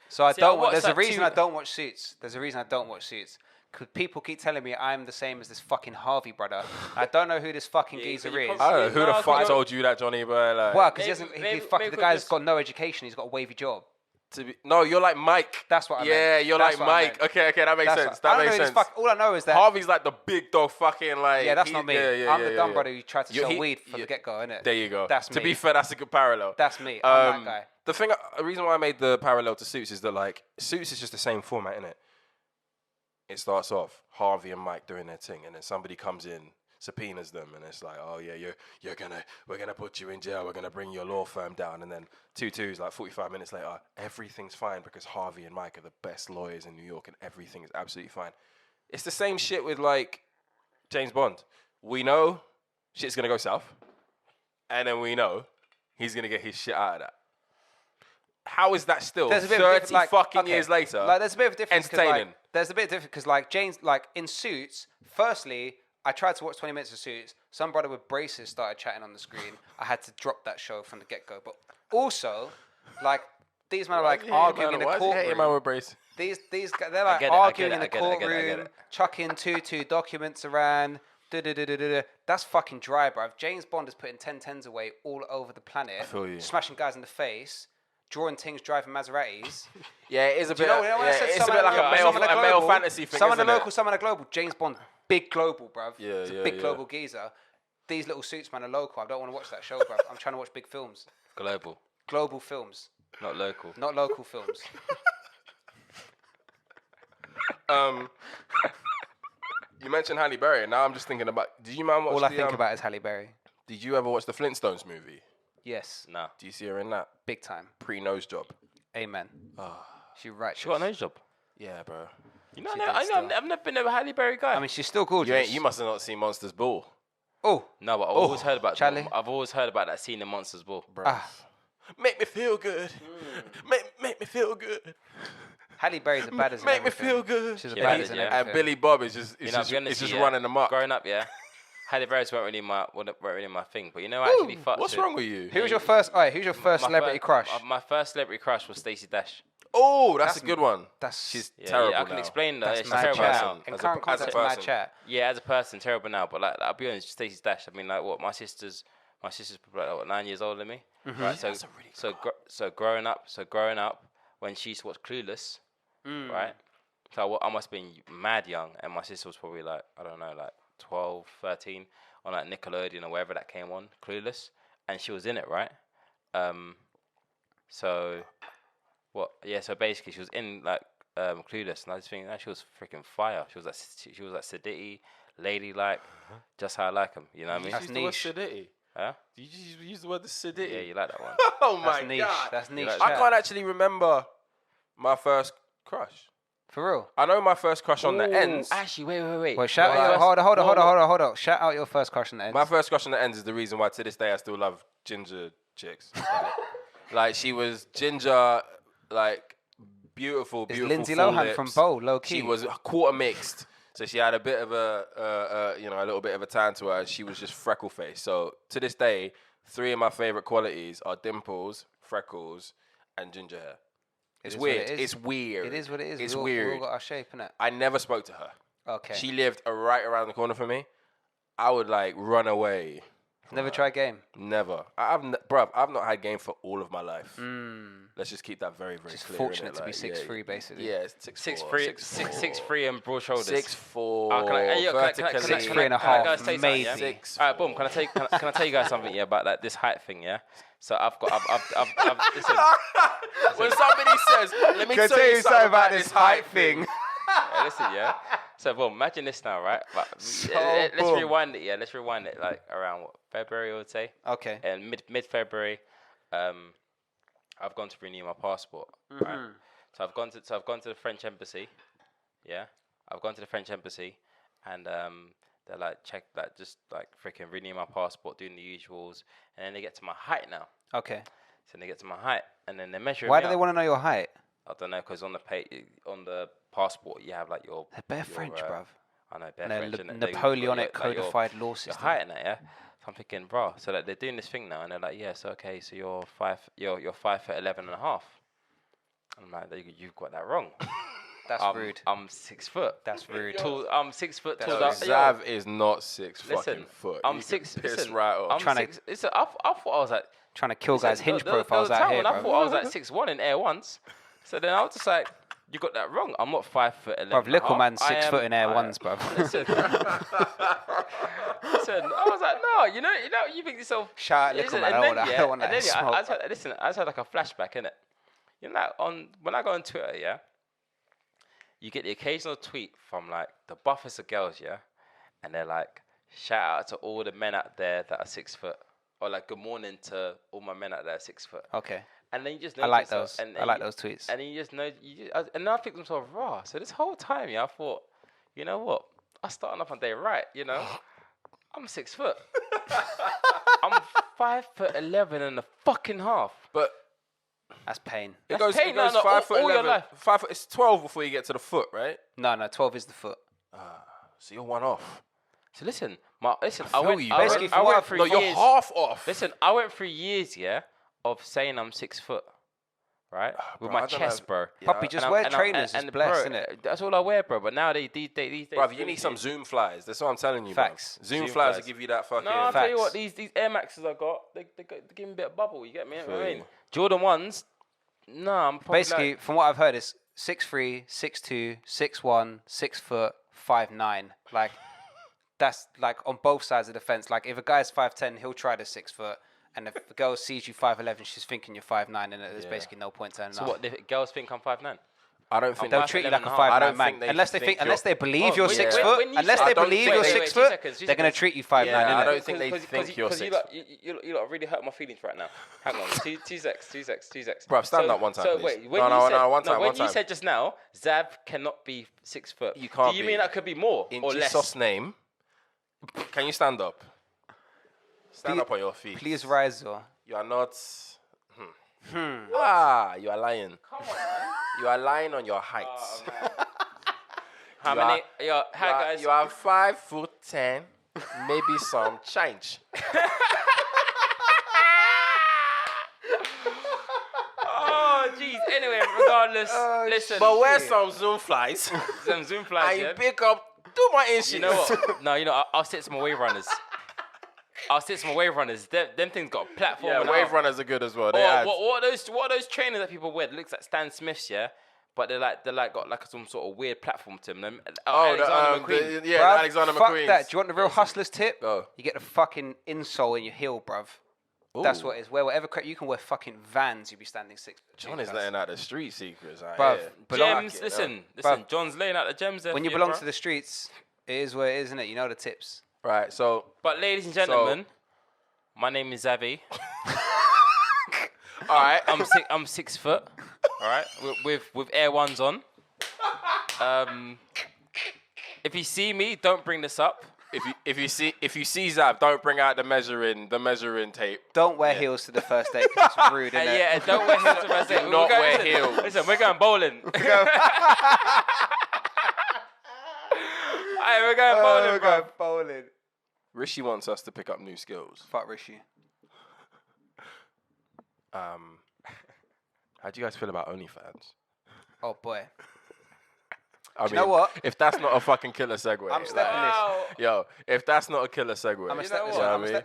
So I See, don't. I watched There's a that reason too. I don't watch Suits. There's a reason I don't watch Suits. Because people keep telling me I'm the same as this fucking Harvey brother. I don't know who this fucking geezer but you is. probably- I don't know who the No, fuck no. told you that, Johnny. But like, Well, because he Maybe- hasn't. He maybe- fucking maybe the guy's just- got no education. He's got a wavy job. no, you're like Mike. That's what I meant. Yeah, you're That's like what I Mike. meant. Okay, that makes That's sense. what- I That don't makes know who sense. this all I know is that. Harvey's like the big dog, fucking like. Yeah, that's not me. I'm the dumb brother who tried to sell he- weed from the get-go, innit? There you go. That's To me. be fair, that's a good parallel. That's me. I'm that guy. The thing, the reason why I made the parallel to Suits is that like Suits is just the same format, innit? It starts off Harvey and Mike doing their thing, and then somebody comes in, subpoenas them, and it's like, oh yeah, we're gonna put you in jail, we're gonna bring your law firm down, and then 2-2's like 45 minutes later, everything's fine because Harvey and Mike are the best lawyers in New York, and everything is absolutely fine. It's the same shit with like James Bond. We know shit's gonna go south, and then we know he's gonna get his shit out of that. How is that still There's a bit of a 30 difference, like, fucking okay, years later? Like, there's a bit of a difference. 'Cause, Entertaining. Like, there's a bit of difference because, like, James, like in Suits. Firstly, I tried to watch 20 minutes of Suits. Some brother with braces started chatting on the screen. I had to drop that show from the get-go. But also, like, these men are like arguing in the courtroom. These guys, they're like arguing in the courtroom, chucking 2-2 documents around. That's fucking dry, bro. If James Bond is putting 10-10s away all over the planet, smashing guys in the face, drawing things, driving Maseratis. Yeah, it is a bit. It's a bit like a male fantasy thing. Some of the local, some of the global. James Bond, big global, bruv. Yeah, It's a big global geezer. These little Suits man are local. I don't want to watch that show, bruv. I'm trying to watch big films. Global films. Not local. Not local films. You mentioned Halle Berry, and now I'm just thinking about. Did you man watch? All I think about is Halle Berry. Did you ever watch the Flintstones movie? Yes. Nah. Do you see her in that? Big time. Pre-nose job. Amen. She right. She got a nose job. Yeah, bro. You know, I've never been a Halle Berry guy. I mean, she's still gorgeous. You must have not seen Monsters Ball. Oh. No, but I've always heard about Charlie. I've always heard about that scene in Monsters Ball. Bro. Make me feel good. Make me feel good. Halle Berry's a badass. Make me feel good. She's a Yeah, badass in yeah. everything. And Billy Bob is just You know, I'll be honest just with you, running them up. Growing up, yeah, Halle Berry's weren't really my thing. But you know, I actually fucked What's with- wrong with you? Who was your first? Alright, who's your first celebrity crush? My first celebrity crush was Stacey Dash. Oh, that's a good one. She's Terrible I can now. explain that. that's She's mad terrible chat. now. In As a- current as a context, mad person. chat. Yeah, as a person, terrible now. But like, I'll be honest, Stacey Dash. I mean, like, what my sister's probably like, what, 9 years older than me. Right. So that's a really so growing up, when she used to watch Clueless, right? So I must have been mad young, and my sister was probably like, I don't know, like 12, 13, on like Nickelodeon or wherever that came on, Clueless, and she was in it, right? So what? Yeah. So basically, she was in like Clueless, and I just think that she was freaking fire. She was like sedity, ladylike, just how I like them. You know what I mean? That's Use the word niche. sedity. Huh? Did you just use the word sedity? Yeah, you like that one. Oh my That's niche. god. That's niche. like I chat. can't actually remember my first crush. For real. I know my first crush on the ends. Actually, wait. Well, shout Right. out. Hold on. Shout out your first crush on the ends. My first crush on the ends is the reason why to this day I still love ginger chicks. Like she was ginger, like beautiful, Is beautiful. Lindsay full Lohan lips. from Bow, low key. She was quarter mixed, so she had a bit of a little bit of a tan to her. She was just freckle face. So to this day, 3 of my favorite qualities are dimples, freckles, and ginger hair. It's is what weird. it is. It's weird. It is what it is. It's We weird. all got our shape, innit? I never spoke to her. Okay. She lived right around the corner from me. I would like run away. Never try game. Never. I've not had game for all of my life. Let's just keep that very, very Just clear. fortunate innit? to be Like, 6'3", basically. Yeah, it's 6'4", 6'3" and broad shoulders. 6'4", Can I vertically. 6'3" and a can I half, say something, maybe. yeah? 6'4". All right, boom. Can I tell you guys something? Yeah, about like this height thing. Yeah. So I've listen. When somebody says, "Let me tell you something about this height thing," Yeah, listen, yeah. So, boom. Imagine this now, right? But, let's boom. rewind it. Yeah, let's rewind it. Like around what, February, I would say. Okay. And mid February, I've gone to renew my passport. Right. So I've gone to the French embassy. Yeah. I've gone to the French embassy, and they're like just freaking renew my passport, doing the usuals, and then they get to my height now. Okay. So they get to my height, and then they measure. Why do they want to know your height? I don't know, because on the passport you have like your. They're bare your, French, bruv. I know, bare And they're French. innit? They- Napoleonic like your- codified law Your system. height and that, yeah. So I'm thinking, bro. So like, they're doing this thing now, and they're like, yes, okay. So you're 5'11" and a half. I'm like, you've got that wrong. That's rude. I'm 6 foot. That's rude. Tall. I'm 6 foot tall. So Xav is not 6 fucking foot. I'm You 6. can piss Listen, right off. I'm Trying to- 6. Listen, I thought I was like. Trying to kill guys' hinge There was profiles a out time here, when I bruv. thought I was like 6'1" in air once. So then I was just like, you got that wrong. I'm not 5'11". Bruv, little man's I 6 am- foot in air I- ones, bruv. Listen, I was like, no, you think yourself. Shout out listen, little man. and I don't want and that then, smoke. I just had like a flashback, innit? You know, when I go on Twitter, yeah, you get the occasional tweet from like the buffest of girls, yeah, and they're like, shout out to all the men out there that are 6 foot, or like, good morning to all my men out there 6 foot. Okay. And then you just know I like yourself, those. and I like you- those tweets. And then you just know, and then I think to myself, raw. So this whole time, yeah, I thought, you know what? I'm starting off on day right, you know. I'm 6 foot. I'm 5'11" and a fucking half. But That's pain. it That's goes, pain, it goes no, 5 foot all your 11. life. 5 foot. It's 12 before you get to the foot, right? No, 12 is the foot. So you're one off. So listen, feel went. you, I bro. went, Basically, I for what went I've- through No, you're years. half off. Listen, I went through years, yeah, of saying I'm 6 foot, right, with bro, my I don't chest, know. bro. Yeah. Puppy, just wear trainers. It's blessed, bro, innit? That's all I wear, bro. But now these days, Bruv, you need some Zoom flies. That's what I'm telling you, Facts. bruv. Zoom Zoom flies flies. will give you that fucking... No, I'll tell you Facts. what, these Air Maxes I got, they give me a bit of bubble. You get me? Feel I mean, you. Jordan 1s, no, I'm probably Basically, like, from what I've heard, it's 6'3", 6'2", 6'1", 6 foot, 5'9". Like, that's like on both sides of the fence. Like, if a guy's 5'10", he'll try the 6 foot. And if a girl sees you 5'11", she's thinking you're 5'9", and there's basically no point turning so up. what? The girls think I'm 5'9". I don't think... They'll I'm treat you like a 5'11" 5'9" I don't man. think they Unless think they believe Oh, you're when- 6 when- foot. when you Unless say- they I don't believe think- you're wait, 6 2 foot, seconds, 2 they're going to seconds. treat you 5'9", Yeah, I innit? don't think they think you're 6 foot. You lot really hurt my feelings right now. Hang on, two secs. Bruv, stand up one time, So please. wait, when No, you no, said, no, one time, when one you time. said just now, Zav cannot be 6 foot. You can't Do you be. mean that could be more In or less? Jesus' name, can you stand up? Stand Please- up on your feet. Please rise, or You are not... Ah, you are lying. Come on, man. You are lying on your heights. How You many? are- Yo, hi guys. You are 5'10", maybe some change. Oh, jeez. Anyway, regardless, listen. But wear some Zoom flies. Some Zoom flies, and you yeah? pick up 2 more inches. You know what? No, I'll sit some wave runners. Them things got a platform. Yeah, and wave all. runners are good as well. They Or add- what are those trainers that people wear that looks like Stan Smiths, yeah? But they're like got like some sort of weird platform to them. Alexander McQueen. the Bruv, Alexander fuck McQueen. that. Do you want the real hustler's tip? Go. You get the fucking insole in your heel, bruv. That's what it is. Wear whatever you can wear fucking Vans. You'll be standing 6 foot. John is letting out the street secrets. Bruv, Gems, listen. John's laying out the gems there. When you for belong bro. to the streets, it is what it is, isn't it? You know the tips. Right, so But ladies and gentlemen, my name is Xavi. all right, I'm 6 foot. All right, with Air Ones on. If you see me, don't bring this up. if you see Zab, don't bring out the measuring tape. Don't wear heels to the first date 'cause it's rude, isn't it? Yeah, don't wear heels to my set. Do not wear heels. Listen, we're going bowling. Alright, we're going bowling, bro. bowling. Rishi wants us to pick up new skills. Fuck Rishi. How do you guys feel about OnlyFans? Oh boy. I mean, you know what? If that's not a fucking killer segue, I'm stepping Wow. Yo, if that's not a killer segue, I'm gonna You step know this what? on. I I'm mean? gonna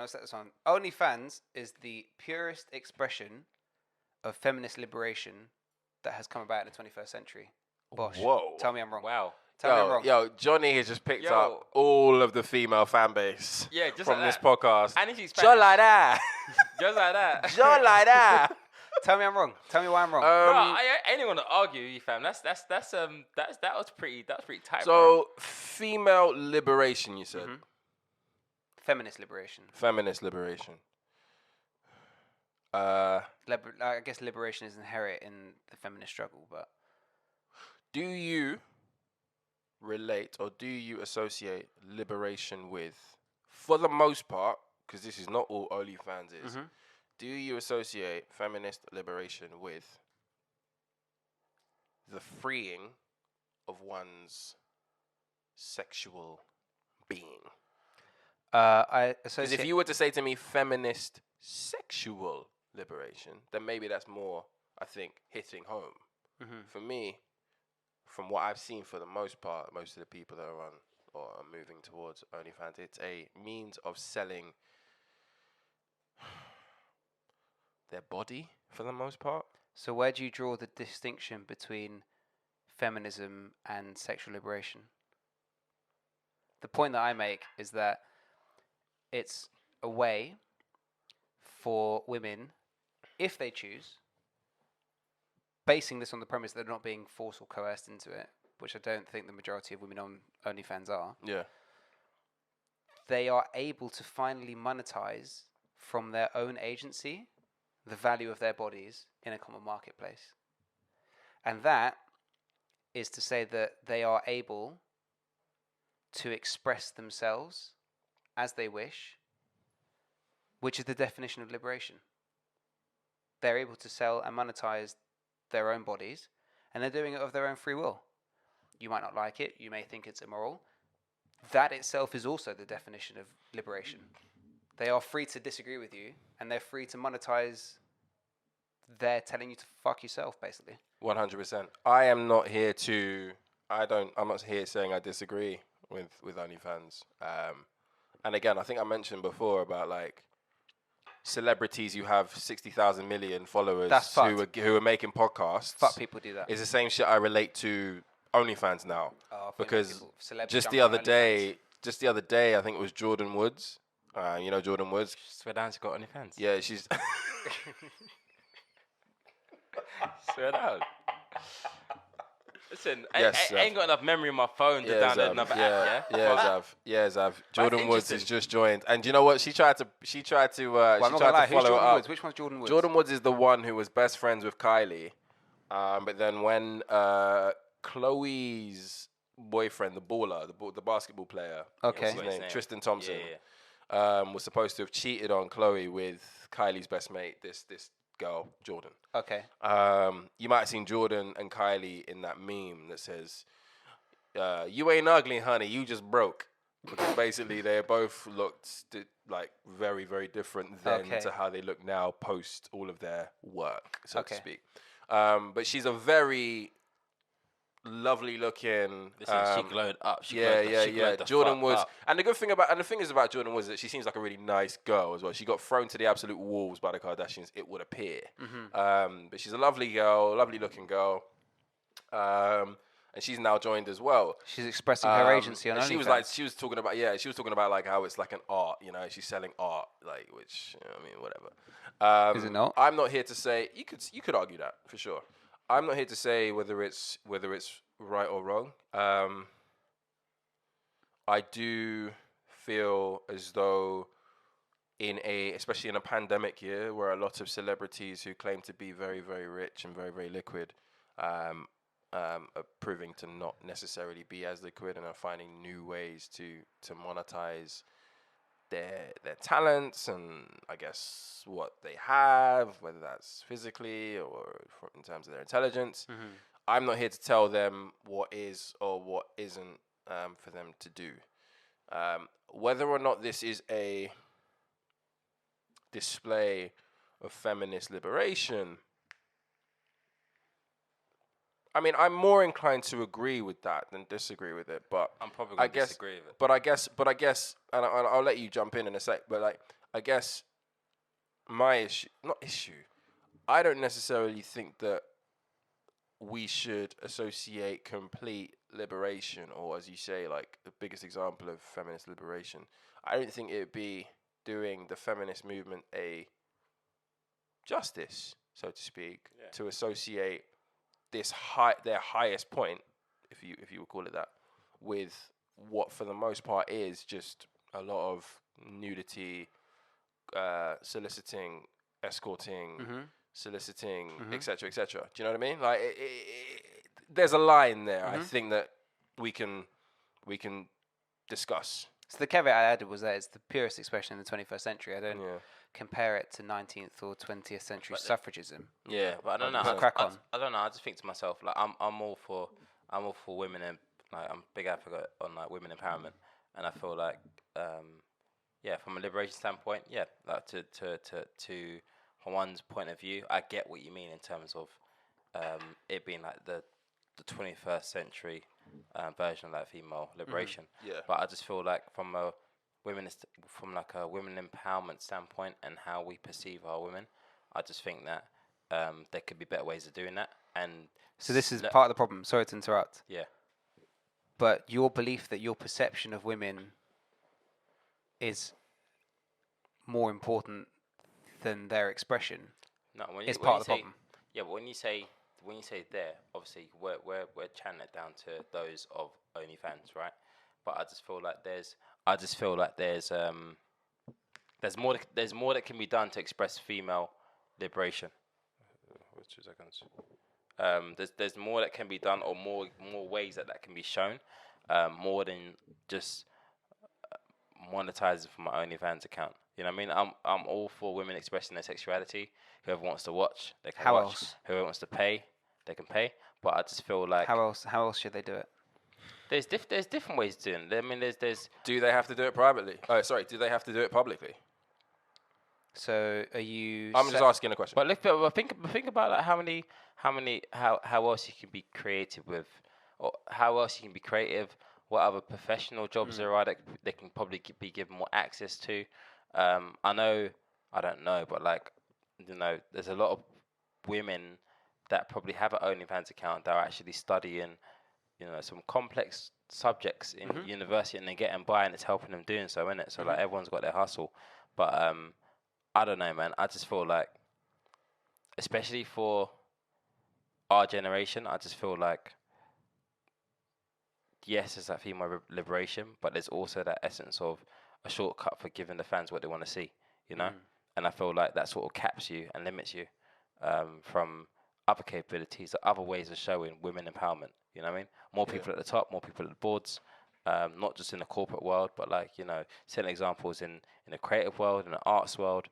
step this on. OnlyFans is the purest expression of feminist liberation that has come about in the 21st century. Bosh. Whoa. Tell me I'm wrong. Wow. Tell me I'm wrong. Yo, Johnny has just picked Yo. up all of the female fan base Yeah, just from like this that. podcast. And he's Just Spanish. like that. Just like that. Just like that. Tell me I'm wrong. Tell me why I'm wrong. Bro, I ain't even gonna argue with you, fam. That was pretty tight. bro. So, female liberation, you said. Feminist liberation. Feminist liberation. I guess liberation is inherent in the feminist struggle, but Do you relate or do you associate liberation with, for the most part, because this is not all OnlyFans is, do you associate feminist liberation with the freeing of one's sexual being? I Because associate. if you were to say to me feminist sexual liberation, then maybe that's more, I think, hitting home. For me, from what I've seen for the most part, most of the people that are on or are moving towards OnlyFans, it's a means of selling their body for the most part. So where do you draw the distinction between feminism and sexual liberation? The point that I make is that it's a way for women, if they choose, basing this on the premise that they're not being forced or coerced into it, which I don't think the majority of women on OnlyFans are, Yeah. they are able to finally monetize from their own agency the value of their bodies in a common marketplace. And that is to say that they are able to express themselves as they wish, which is the definition of liberation. They're able to sell and monetize their own bodies, and they're doing it of their own free will. You might not like it, you may think it's immoral. That itself is also the definition of liberation. They are free to disagree with you, and they're free to monetize their telling you to fuck yourself, basically. 100%. I am not here to. I'm not here saying I disagree with OnlyFans. And again, I think I mentioned before about like celebrities who have 60,000 million followers That's fucked. who are making podcasts. Fuck people do that. It's the same shit I relate to OnlyFans now. Because celebs just jump the on other OnlyFans. day, I think it was Jordan Woods. You know Jordan Woods? Swear down, she got OnlyFans. Yeah, she's. Swear down. Listen, Yes, I ain't got enough memory in my phone to download Zav. another yeah, app. Yeah, Yeah, Zav. Jordan Woods has interesting. just joined, and you know what? She tried to Well, I'm not gonna lie. Who's follow it Jordan up. Woods? Which one's Jordan Woods? Jordan Woods is the one who was best friends with Kylie, but then when Chloe's boyfriend, the baller, the basketball player, Okay. what's his name? Tristan Thompson, Yeah. was supposed to have cheated on Chloe with Kylie's best mate, this girl, Jordan. Okay. You might have seen Jordan and Kylie in that meme that says, "You ain't ugly, honey. You just broke." because basically they both looked like very, very different then to how they look now post all of their work, so to speak. But she's a very lovely looking. Listen, she glowed up. She yeah. Jordan was, up. and the thing is about Jordan was that she seems like a really nice girl as well. She got thrown to the absolute wolves by the Kardashians, it would appear. But she's a lovely girl, lovely looking girl. And she's now joined as well. She's expressing her agency on OnlyFans. She was talking about like how it's like an art, she's selling art, like, which, whatever. Is it not? I'm not here to say, you could argue that for sure. I'm not here to say whether it's right or wrong. I do feel as though especially in a pandemic year where a lot of celebrities who claim to be very, very rich and very, very liquid, are proving to not necessarily be as liquid and are finding new ways to monetize their talents and I guess what they have, whether that's physically or in terms of their intelligence. I'm not here to tell them what is or what isn't for them to do. Whether or not this is a display of feminist liberation, I mean, I'm more inclined to agree with that than disagree with it. But I'm probably going to disagree with it. But I guess, and I'll let you jump in a sec. But like, I guess my issue. I don't necessarily think that we should associate complete liberation, or as you say, like the biggest example of feminist liberation. I don't think it would be doing the feminist movement a justice, so to speak, to associate their highest point, if you would call it that, with what for the most part is just a lot of nudity, soliciting, escorting, soliciting, etc., etc. Do you know what I mean? Like, there's a line there. I think that we can discuss. So the caveat I added was that it's the purest expression in the 21st century. I don't compare it to 19th or 20th century suffragism. Yeah, but I don't know. I don't know. I just think to myself, like, I'm all for women, and like, I'm a big advocate on like women empowerment, and I feel like from a liberation standpoint, like to from one's point of view, I get what you mean in terms of it being like the 21st century version of like female liberation. But I just feel like from a women empowerment standpoint and how we perceive our women, I just think that there could be better ways of doing that. And so this is part of the problem. Sorry to interrupt. Yeah. But your belief that your perception of women is more important than their expression is part of the problem. Yeah, but when you say there, obviously we're channeling it down to those of OnlyFans, right? But I just feel like there's more that can be done to express female liberation. 2 seconds. There's more that can be done, or more ways that can be shown, more than just monetizing from my OnlyFans account. You know what I mean? I'm all for women expressing their sexuality. Whoever wants to watch, they can watch. Else? Whoever wants to pay, they can pay. But I just feel like how else should they do it? There's different ways to do it. I mean, there's. Do they have to do it privately? Oh, sorry. Do they have to do it publicly? So are you? I'm just asking a question. But think about like how else you can be creative with, or how else you can be creative. What other professional jobs there are that they can probably be given more access to. I don't know, but like, there's a lot of women that probably have an OnlyFans account that are actually studying, some complex subjects in university, and they're getting by, and it's helping them doing so, innit? So like, everyone's got their hustle, but I don't know, man. I just feel like, especially for our generation, I just feel like, yes, there's that female liberation, but there's also that essence of a shortcut for giving the fans what they want to see, And I feel like that sort of caps you and limits you from other capabilities, other ways of showing women empowerment. You know what I mean? More people at the top, more people at the boards, not just in the corporate world, but like, setting examples in the creative world, in the arts world,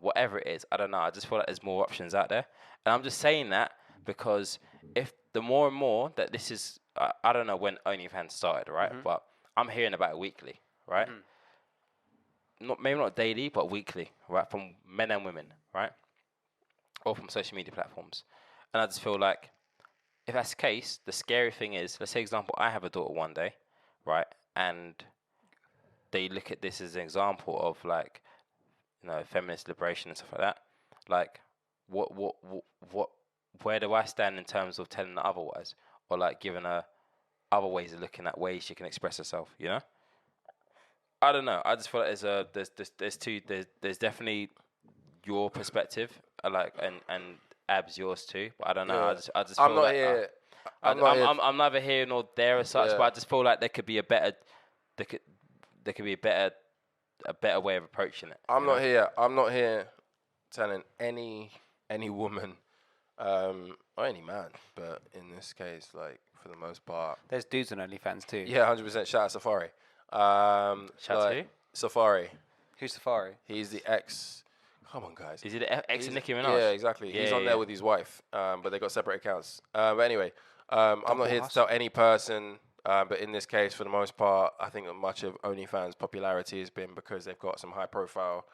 whatever it is. I don't know. I just feel like there's more options out there. And I'm just saying that because if the more and more that this is, I don't know when OnlyFans started, right? But I'm hearing about it weekly, right? Maybe not daily, but weekly, right? From men and women, right? Or from social media platforms. And I just feel like if that's the case, the scary thing is, let's say, example, I have a daughter one day, right? And they look at this as an example of like, feminist liberation and stuff like that. Like, what, where do I stand in terms of telling her otherwise, or like giving her other ways of looking at ways she can express herself? I don't know. I just feel like there's definitely your perspective, and Ab's yours too. But I don't know. Yeah. I just I'm feel not like here. I'm neither here nor there as such. Yeah. But I just feel like there could be a better way of approaching it. I'm not here. I'm not here telling any woman, or any man, but in this case, like for the most part, There's dudes on OnlyFans too. yeah, 100%. Shout out Safari. Shout out to who? Safari. Who's Safari? He's the ex. Come on, guys. Is he the ex of Nicki Minaj? Yeah, exactly. He's on there with his wife, but they got separate accounts. But anyway, I'm not here to tell any person. But in this case, for the most part, I think that much of OnlyFans' popularity has been because they've got some high-profile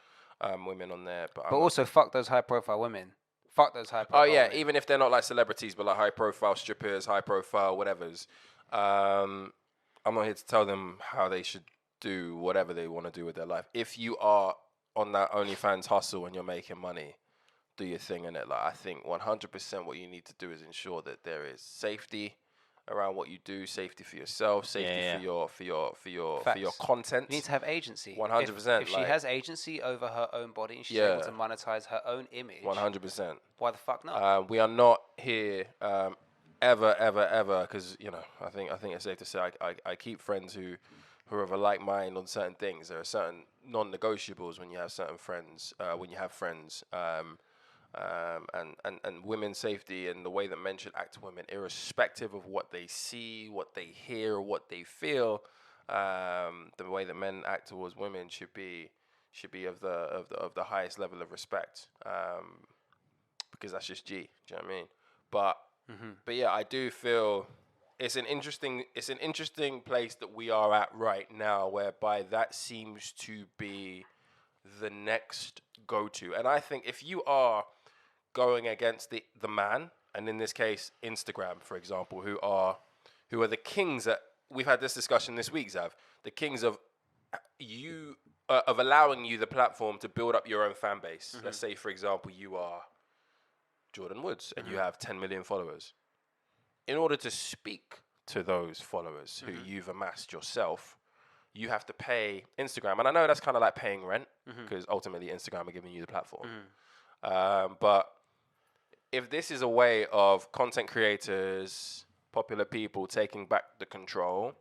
women on there. But also, fuck those high-profile women. Fuck those high-profile women. even if they're not like celebrities, but like high-profile strippers, high-profile whatevers. I'm not here to tell them how they should do whatever they want to do with their life. If you are on that OnlyFans hustle and you're making money, do your thing in it. Like, I think 100% what you need to do is ensure that there is safety around what you do, safety for yourself, safety for your content. You need to have agency. 100%. If she has agency over her own body and she's able to monetize her own image, 100%. Why the fuck not? We are not here ever, because I think it's safe to say I keep friends who are of a like mind on certain things. There are certain non-negotiables when you have certain friends. And women's safety and the way that men should act to women, irrespective of what they see, what they hear, what they feel, the way that men act towards women should be of the highest level of respect, because that's just G. Do you know what I mean? But yeah, I do feel it's an interesting place that we are at right now, whereby that seems to be the next go-to. And I think if you are going against the man, and in this case Instagram, for example, who are the kings we've had this discussion this week, Xav, the kings of allowing you the platform to build up your own fan base. Let's say, for example, you are Jordan Woods and you have 10 million followers. In order to speak to those followers who you've amassed yourself, you have to pay Instagram. And I know that's kind of like paying rent, because ultimately Instagram are giving you the platform. But if this is a way of content creators, popular people taking back the control,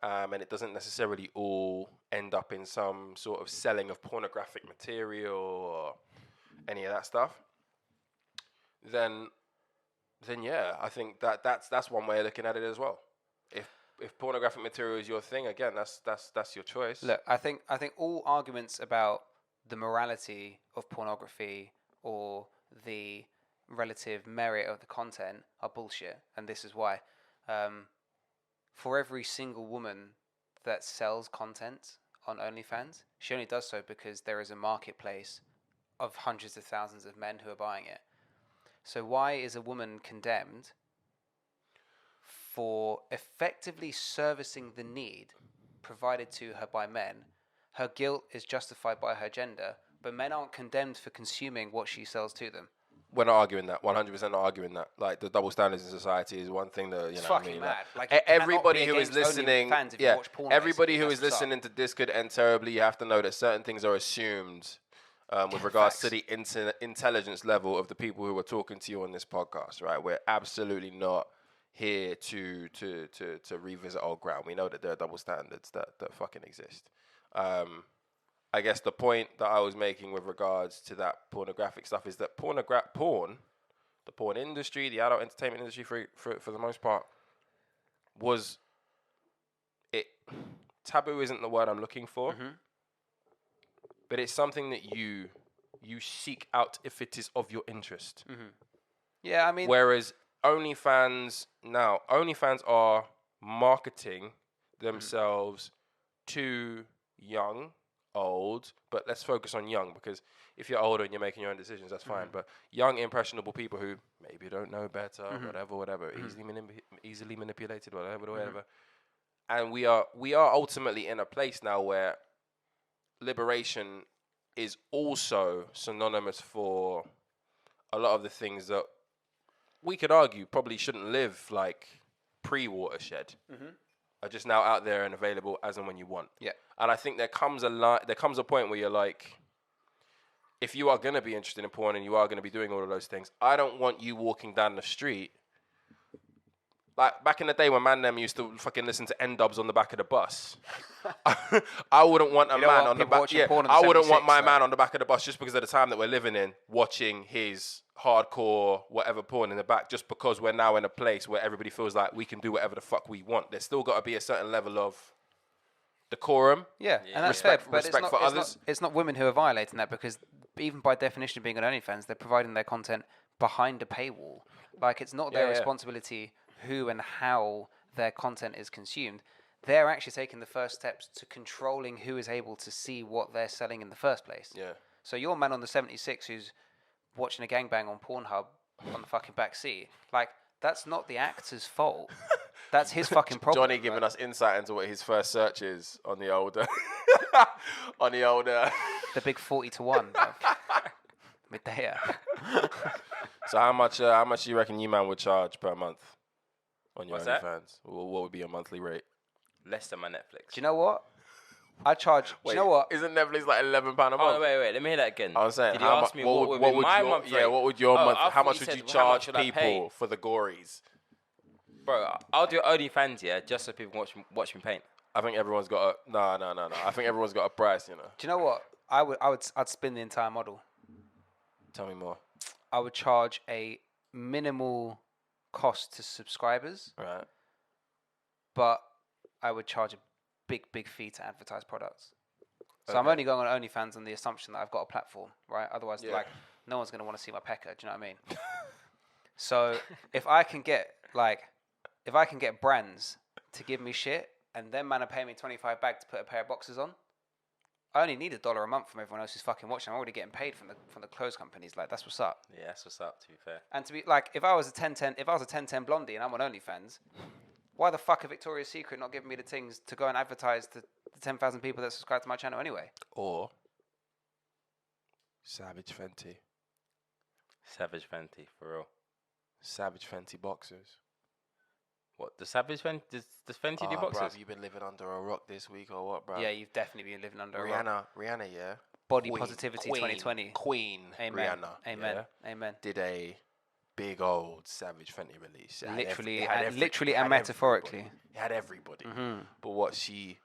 and it doesn't necessarily all end up in some sort of selling of pornographic material or any of that stuff, then yeah, I think that's one way of looking at it as well. If pornographic material is your thing, again, that's your choice. Look, I think all arguments about the morality of pornography or the relative merit of the content are bullshit, and this is why. For every single woman that sells content on OnlyFans, she only does so because there is a marketplace of hundreds of thousands of men who are buying it. So why is a woman condemned for effectively servicing the need provided to her by men? Her guilt is justified by her gender, but men aren't condemned for consuming what she sells to them. We're not arguing that. 100% not arguing that. Like, the double standards in society is one thing that, It's fucking mad. Like, you everybody cannot who be is against listening, OnlyFans if you watch pornos. everybody who That's is what's up. listening to this could end terribly. You have to know that certain things are assumed with regards to the intelligence level of the people who are talking to you on this podcast, right? We're absolutely not here to revisit old ground. We know that there are double standards that fucking exist. I guess the point that I was making with regards to that pornographic stuff is that the porn industry, the adult entertainment industry, for the most part, was it taboo isn't the word I'm looking for, but it's something that you seek out if it is of your interest. Yeah, I mean, whereas OnlyFans are marketing themselves too young, old, but let's focus on young, because if you're older and you're making your own decisions, that's fine. But young, impressionable people who maybe don't know better, whatever, easily manipulated, whatever. And we are ultimately in a place now where liberation is also synonymous for a lot of the things that we could argue probably shouldn't live like pre-watershed. Are just now out there and available as and when you want. Yeah. And I think there comes a point where you're like, if you are going to be interested in porn and you are going to be doing all of those things, I don't want you walking down the street. Like back in the day when man them used to fucking listen to N-dubs on the back of the bus. I wouldn't want a man on the back. Yeah, I wouldn't want my man on the back of the bus just because of the time that we're living in, watching his hardcore whatever porn in the back, just because we're now in a place where everybody feels like we can do whatever the fuck we want. There's still got to be a certain level of decorum. Yeah, and that's respect, fair, but respect for others. It's not women who are violating that, because even by definition of being on OnlyFans, they're providing their content behind a paywall. Like, it's not their responsibility who and how their content is consumed. They're actually taking the first steps to controlling who is able to see what they're selling in the first place. Yeah. So your man on the 76 who's watching a gangbang on Pornhub on the fucking back seat, like, that's not the actor's fault. That's his fucking problem. Johnny giving us insight into what his first search is on the older, the big 40-1. Medea. So how much do you reckon you man would charge per month on your OnlyFans? What would be your monthly rate? Less than my Netflix. Do you know what? I charge. Wait, do you know what? Isn't Netflix like £11 a month? Oh, wait. Let me hear that again. I was saying, did you ask me what would my month rate? Yeah, what would your month? How much would you how much charge should I people pay? for the gories? Bro, I'll do OnlyFans, just so people watch me paint. I think everyone's got a no. I think everyone's got a price, you know. Do you know what? I'd spin the entire model. Tell me more. I would charge a minimal cost to subscribers, Right. but I would charge a big fee to advertise products. So Okay. I'm only going on OnlyFans on the assumption that I've got a platform, right? Otherwise, like, no one's going to want to see my pecker. Do you know what I mean? So if I can get brands to give me shit, and then man are paying me $25 to put a pair of boxers on, I only need $1 a month from everyone else who's fucking watching. I'm already getting paid from the clothes companies. Like, that's what's up. Yeah, that's what's up, to be fair. And to be like, if I was a 1010 blondie and I'm on OnlyFans, why the fuck are Victoria's Secret not giving me the things to go and advertise to the 10,000 people that subscribe to my channel anyway? Or Savage Fenty. Savage Fenty, for real. Savage Fenty boxers. What, the Savage Fenty? Does Fenty do boxers? Bruv, you been living under a rock this week or what, bro? Yeah, you've definitely been living under a rock. Rihanna, yeah. Body positivity 2020. Queen Amen. Rihanna. Amen. Yeah, Amen. did a big old Savage Fenty release. Literally and metaphorically. It had everybody. But what she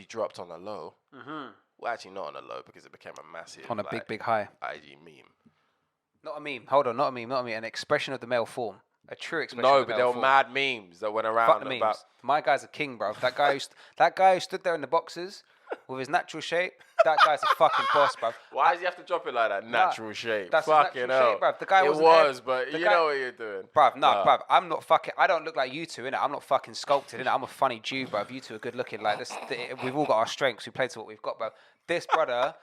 dropped on a low, well, actually not on a low, because it became a massive, on a big high IG meme. Not a meme. Hold on, not a meme. An expression of the male form. A true expression. No, of the but male there were form. mad memes that went around Fuck the about. memes. My guy's a king, bro. That guy who stood there in the boxes with his natural shape. That guy's a fucking boss, bro. Why does he have to drop it like that? Natural shape. That's fucking natural hell. shape, bruv. The guy but you know what you're doing. Bruv, bruv. I'm not fucking. I don't look like you two, innit? I'm not fucking sculpted, innit? I'm a funny Jew, bruv. You two are good looking. Like this, we've all got our strengths. We play to what we've got, bruv. This brother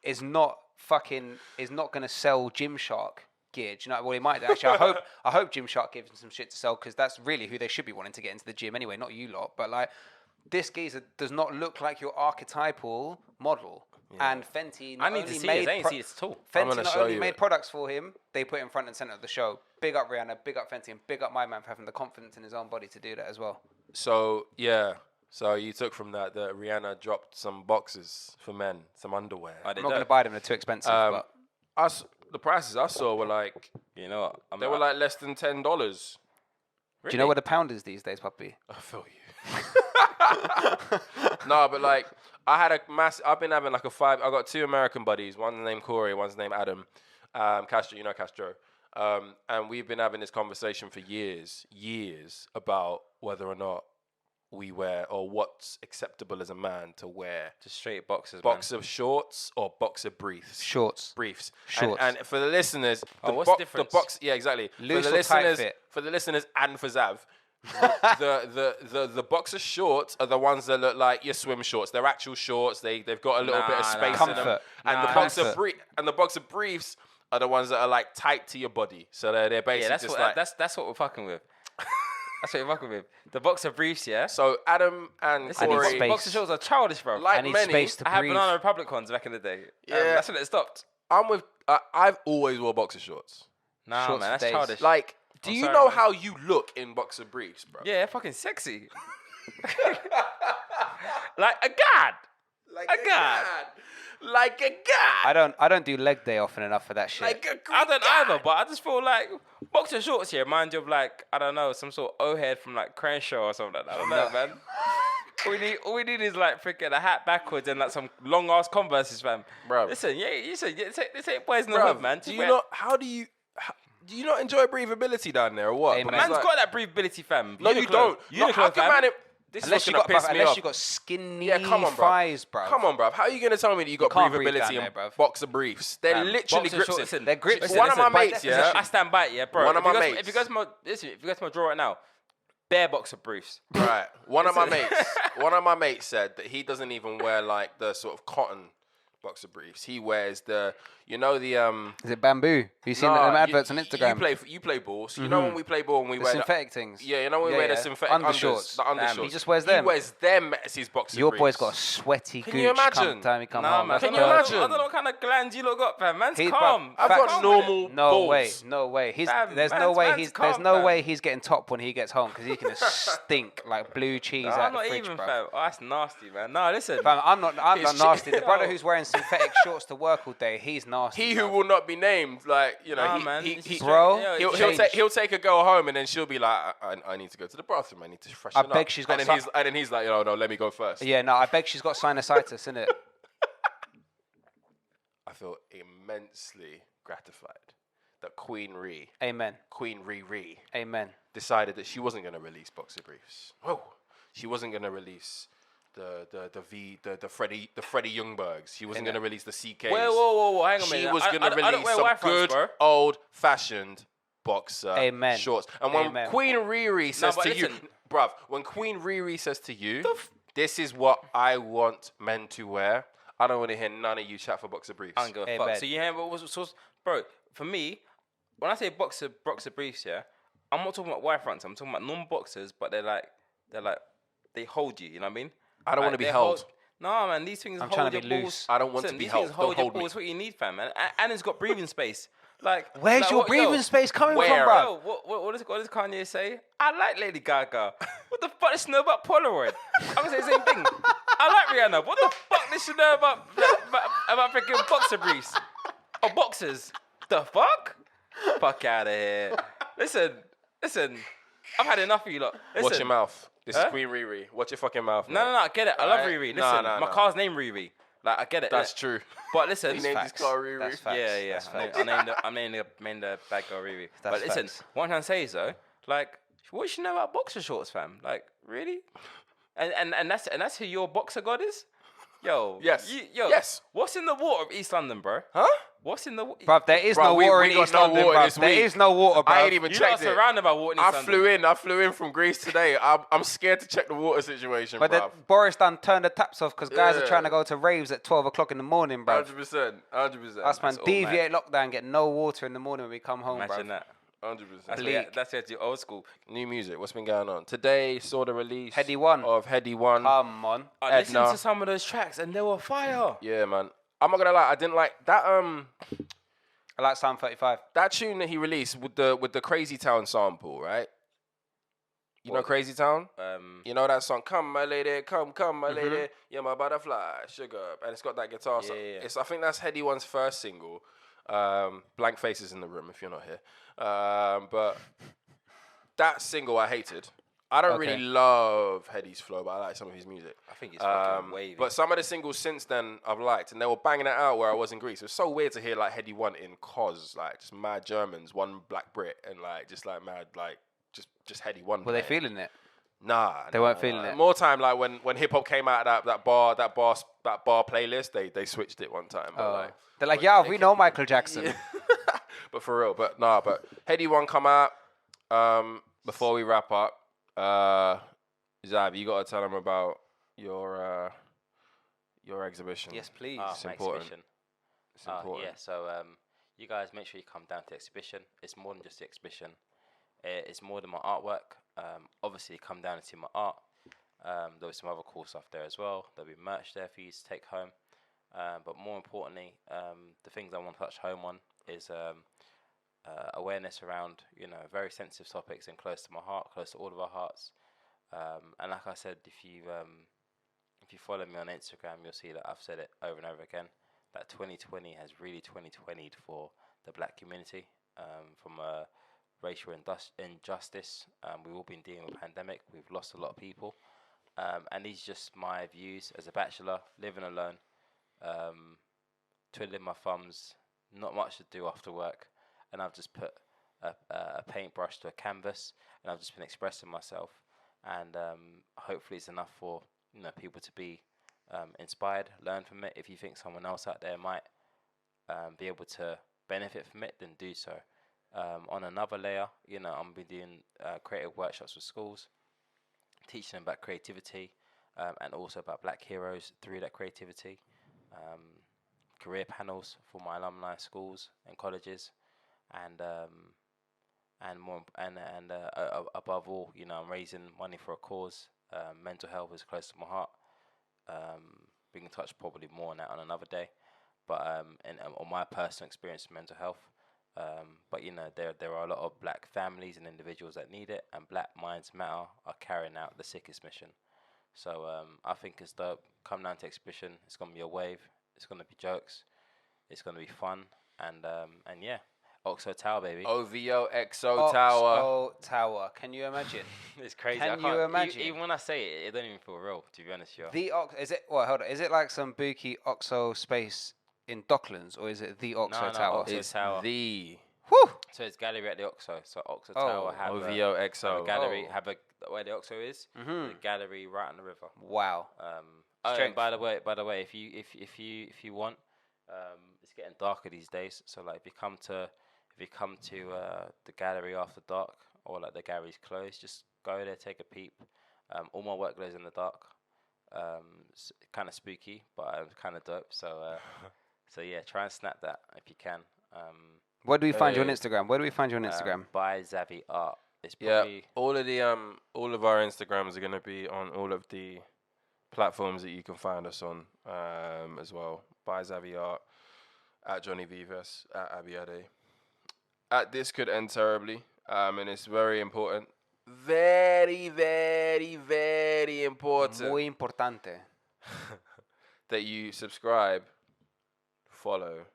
is not gonna sell Gymshark gear. Do you know? Well, he might do. Actually. I hope Gymshark gives him some shit to sell, because that's really who they should be wanting to get into the gym anyway, not you lot. But like, this geezer does not look like your archetypal model. Yeah. And Fenty I need to see it. I ain't see it at all. Fenty not only made products for him, they put him front and center of the show. Big up Rihanna, big up Fenty, and big up my man for having the confidence in his own body to do that as well. So yeah. So you took from that Rihanna dropped some boxes for men, some underwear. I'm not going to buy them; they're too expensive. But the prices I saw were like, you know what? They were like less than $10. Really? Do you know what a pound is these days, puppy? I feel you. No, but like, I've been having like I got 2 American buddies. One's named Corey, one's named Adam. Castro, you know Castro. And we've been having this conversation for years about whether or not we wear, or what's acceptable as a man to wear. Just straight boxers, boxer shorts or boxer briefs. Briefs. And for the listeners, what's the difference? Yeah, exactly. Loose or tight fit? For the listeners and for Zav, the boxer shorts are the ones that look like your swim shorts. They're actual shorts. They've got a little bit of space in them. Comfort. And the boxer briefs are the ones that are like tight to your body. So they're basically that's what we're fucking with. That's what you're fucking with. The boxer briefs, yeah. So Adam and Corey, boxer shorts are childish, bro. like I need many, space to I had breathe. Banana Republic ones back in the day. Yeah. That's when it stopped. I'm with. I've always wore boxer shorts. Nah, Shorts man, for that's days. childish. Like, do you sorry, know man. how you look in boxer briefs, bro? Yeah, fucking sexy. Like a god. Like a god. Like a god. I don't do leg day often enough for that shit. Like a I don't god. either, but I just feel like boxer shorts here remind you of like, I don't know, some sort of O-head from like Crenshaw or something like that. I don't know, man. All we need is like freaking a hat backwards and like some long ass Converses, fam. Bro. Listen, this ain't boys in the Bruv, hood, man. do you not enjoy breathability down there or what? Hey, Because, man. Man's got that breathability, fam. No, you don't. Uniqlo, How can fam. this Unless is you gonna got, piss bruv, me unless off. you got skinny Yeah, come on, bruv. thighs, bro. Come on, bruv. How are you gonna tell me that you got can't breathe breathability down in there, bruv. boxer briefs? They're literally Boxer grips. shorts, listen, They're grips. listen, One of my by mates, definition, yeah. I stand by it, yeah, bro. One of my mates. If you go to my drawer right now, bare boxer briefs. Right. One of my mates said that he doesn't even wear like the sort of cotton boxer briefs. He wears the Is it bamboo? You seen them adverts on Instagram? You play ball. So you know when we play ball and we The wear synthetic things. Yeah, you know when we wear the synthetic undershorts. The undershorts. He just wears them. He wears them as his boxer Your briefs. boy's got a sweaty gooch. Can you imagine? Time he come Nah, home. man. Can I you don't know- imagine? I don't know what kind of glands you lot got, fam. Man's He's calm. I've Facts. got normal No balls. way, no way. Fam, There's man's there's calm, no fam. way he's getting top when he gets home because he's gonna stink like blue cheese out I'm the not fridge, even, bro. fam. Oh, that's nasty, man. No, listen. Fam, I'm not nasty. The brother Yo. who's wearing synthetic shorts to work all day, he's nasty. He bro. who will not be named, like Nah, man. Bro, Yo, he'll take a girl home and then she'll be like, I need to go to the bathroom. I need to freshen up. beg she's got and then he's like, no, let me go first. Yeah, no, I beg she's got sinusitis, innit? I feel immensely gratified that Queen Amen. Riri Amen. decided that she wasn't going to release boxer briefs. Whoa. She wasn't going to release the Freddie Youngbergs. She wasn't going to release the CKs. Whoa, hang on a minute. She was going to I don't release wear some Y fronts, good bro. old-fashioned boxer Amen. shorts. And when Amen. Queen Riri says but to you, listen. bruv, when Queen Riri says to you, this is what I want men to wear, I don't want to hear none of you chat for boxer briefs. I don't give a Amen. fuck. So you hear what was bro? For me, when I say boxer briefs, yeah, I'm not talking about Y fronts. I'm talking about non-boxers, but they're like they hold you. You know what I mean? I don't want to be they held. No, man, these things I'm hold trying to your be balls. loose. I don't want to be these held. things Don't hold your hold me. balls. What you need, fam, man. And it's got breathing space. Like, Where's your breathing space coming from, bro? What does Kanye say? I like Lady Gaga. What the fuck does she know about Polaroid? I'm gonna say the same thing. I like Rihanna. What the fuck does she know about freaking boxer briefs or boxers? The fuck? Fuck out of here. Listen. I've had enough of you lot. Listen. Watch your mouth. This is Huh? Queen Riri. Watch your fucking mouth. No, I get it. I love Riri. Listen, my car's named Riri. Like, I get it. That's true. But listen, He named his car Riri. That's facts. yeah. That's I facts. named the bad girl Riri. That's But listen, facts. what I'm trying to say is though, like, what does she know about boxer shorts, fam? Like, really? And that's who your boxer god is? Yo. Yes. Yo. Yes. What's in the water of East London, bro? Huh? What's in the water? Bruv, there is Bruv, no we water in got East no London, water bruv. this There week. is no water, bruv. I ain't even You lot are checked it. surrounded by water in East London. I flew in from Greece today. I'm scared to check the water situation, But bruv. Boris done turned the taps off because guys are Yeah. trying to go to raves at 12 o'clock in the morning, bruv. 100%. Us man, all deviate lockdown, get no water in the morning when we come home, Imagine bruv. that. 100%. Bleak. That's it. Old school. New music. What's been going on? Today saw the release Heady One. of Heady One. Come on. I listened Edna. to some of those tracks and they were fire. Yeah, man. I'm not gonna lie. I didn't like that. I like Psalm 35. That tune that he released with the Crazy Town sample, right? You know What? Crazy Town? Um, You know that song? Come, my lady, come, my lady. You're my butterfly, sugar. And it's got that guitar song. Yeah. I think that's Heady One's first single. Blank Faces in the Room, if you're not here. But that single I hated. I don't Okay. really love Heady's flow, but I like some of his music. I think it's fucking wavy. But some of the singles since then I've liked, and they were banging it out where I was in Greece. It was so weird to hear like Heady One in Cos, like just mad Germans, one black Brit, and like just like mad like just Heady One. Were they playing. feeling it? Nah, They weren't feeling it. More time like when hip hop came out of that bar playlist, they switched it one time. But like, They're like, yeah, we know Michael Jackson. but for real, but Heady One come out. Before we wrap up, Zav, you gotta tell them about your exhibition. Yes, please. It's important. Exhibition. It's important. Yeah, so you guys make sure you come down to the exhibition. It's more than just the exhibition. It's more than my artwork. Obviously, come down and see my art. There'll be some other cool stuff there as well. There'll be merch there for you to take home. But more importantly, the things I want to touch home on is awareness around, very sensitive topics and close to my heart, close to all of our hearts. And like I said, if you follow me on Instagram, you'll see that I've said it over and over again, that 2020 has really 2020'd for the black community, from a racial injustice. We've all been dealing with a pandemic. We've lost a lot of people. And these are just my views as a bachelor, living alone, twiddling my thumbs, not much to do after work. And I've just put a paintbrush to a canvas, and I've just been expressing myself. And hopefully it's enough for people to be inspired, learn from it. If you think someone else out there might be able to benefit from it, then do so. On another layer, I'm be doing creative workshops with schools, teaching them about creativity, and also about black heroes through that creativity. Career panels for my alumni schools and colleges, and above all, I'm raising money for a cause. Mental health is close to my heart. We can touch probably more on that on another day, but on my personal experience with mental health. But there are a lot of black families and individuals that need it, and Black Minds Matter are carrying out the sickest mission. So I think it's dope. Come down to exhibition. It's gonna be a wave. It's gonna be jokes. It's gonna be fun, and yeah, Oxo Tower, baby. OVO XO Tower. Oxo Tower. Can you imagine? It's crazy. Can you imagine? Even when I say it, it don't even feel real. To be honest, yo. The is it? Well, hold on. Is it like some bookie Oxo space in Docklands, or is it the Oxo Tower? Oxo It's Tower. the Whew! So it's gallery at the Oxo. So Oxo Tower have OVO have XO. a gallery. Have a where the Oxo is. Mhm. The gallery right on the river. Wow. And by the way, if you want, it's getting darker these days. So like, if you come to the gallery after dark, or like the gallery's closed, just go there, take a peep. All my work glows in the dark. It's kind of spooky, but kind of dope. So so yeah, try and snap that if you can. Where do we find you on Instagram? Where do we find you on Instagram? By Xavi Art. It's Yeah, probably all of our Instagrams are gonna be on all of the platforms that you can find us on, as well. By Xavi Art, at Johnny Vivas, at Abiade. At This Could End Terribly, and it's very important. Very, very, very important Muy importante. that you subscribe, follow,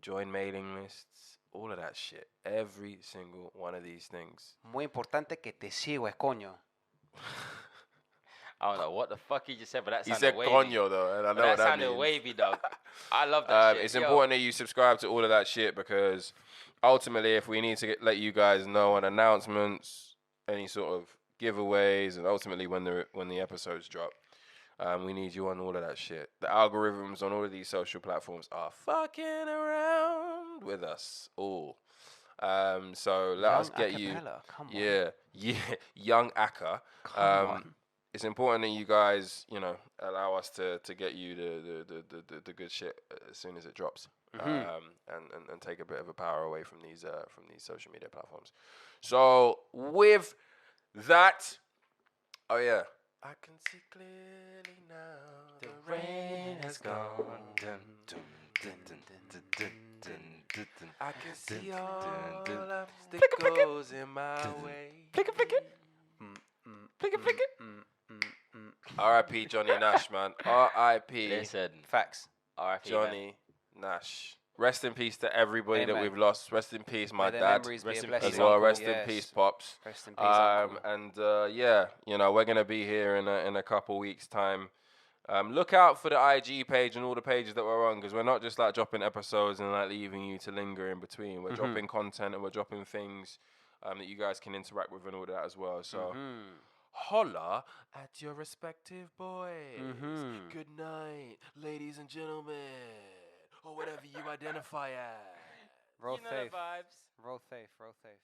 join mailing lists, all of that shit. Every single one of these things. Muy importante que te sigas, coño. I don't know what the fuck he just said, but that He sounded said wavy. coño though, and I know But what that that sounded means. wavy, dog. I love that shit. It's Yo. important that you subscribe to all of that shit, because ultimately, if we need to let you guys know on announcements, any sort of giveaways, and ultimately when the episodes drop, we need you on all of that shit. The algorithms on all of these social platforms are fucking around with us all. So let us get you. Come on. Yeah, young Akka. Come on. It's important that you guys, allow us to get you the good shit as soon as it drops, and take a bit of a power away from these social media platforms. So with that, oh yeah, I can see clearly now. The rain has gone. I can see all obstacles in my way. Flick it. R.I.P. Johnny Nash, man. R.I.P. Listen, Facts. R.I.P. Johnny Nash. Rest in peace to everybody that Amen. we've lost. Rest in peace, my May their dad. memories be Rest a in blessing. As well, Uncle, rest in Yes. peace, pops. Rest in peace, uncle. And yeah, we're gonna be here in a couple weeks' time. Look out for the IG page and all the pages that we're on, because we're not just like dropping episodes and like leaving you to linger in between. We're dropping content, and we're dropping things that you guys can interact with and all that as well. So holla at your respective boys. Good night, ladies and gentlemen, or whatever you identify as. Roll You know the safe. vibes. Roll safe. Roll safe.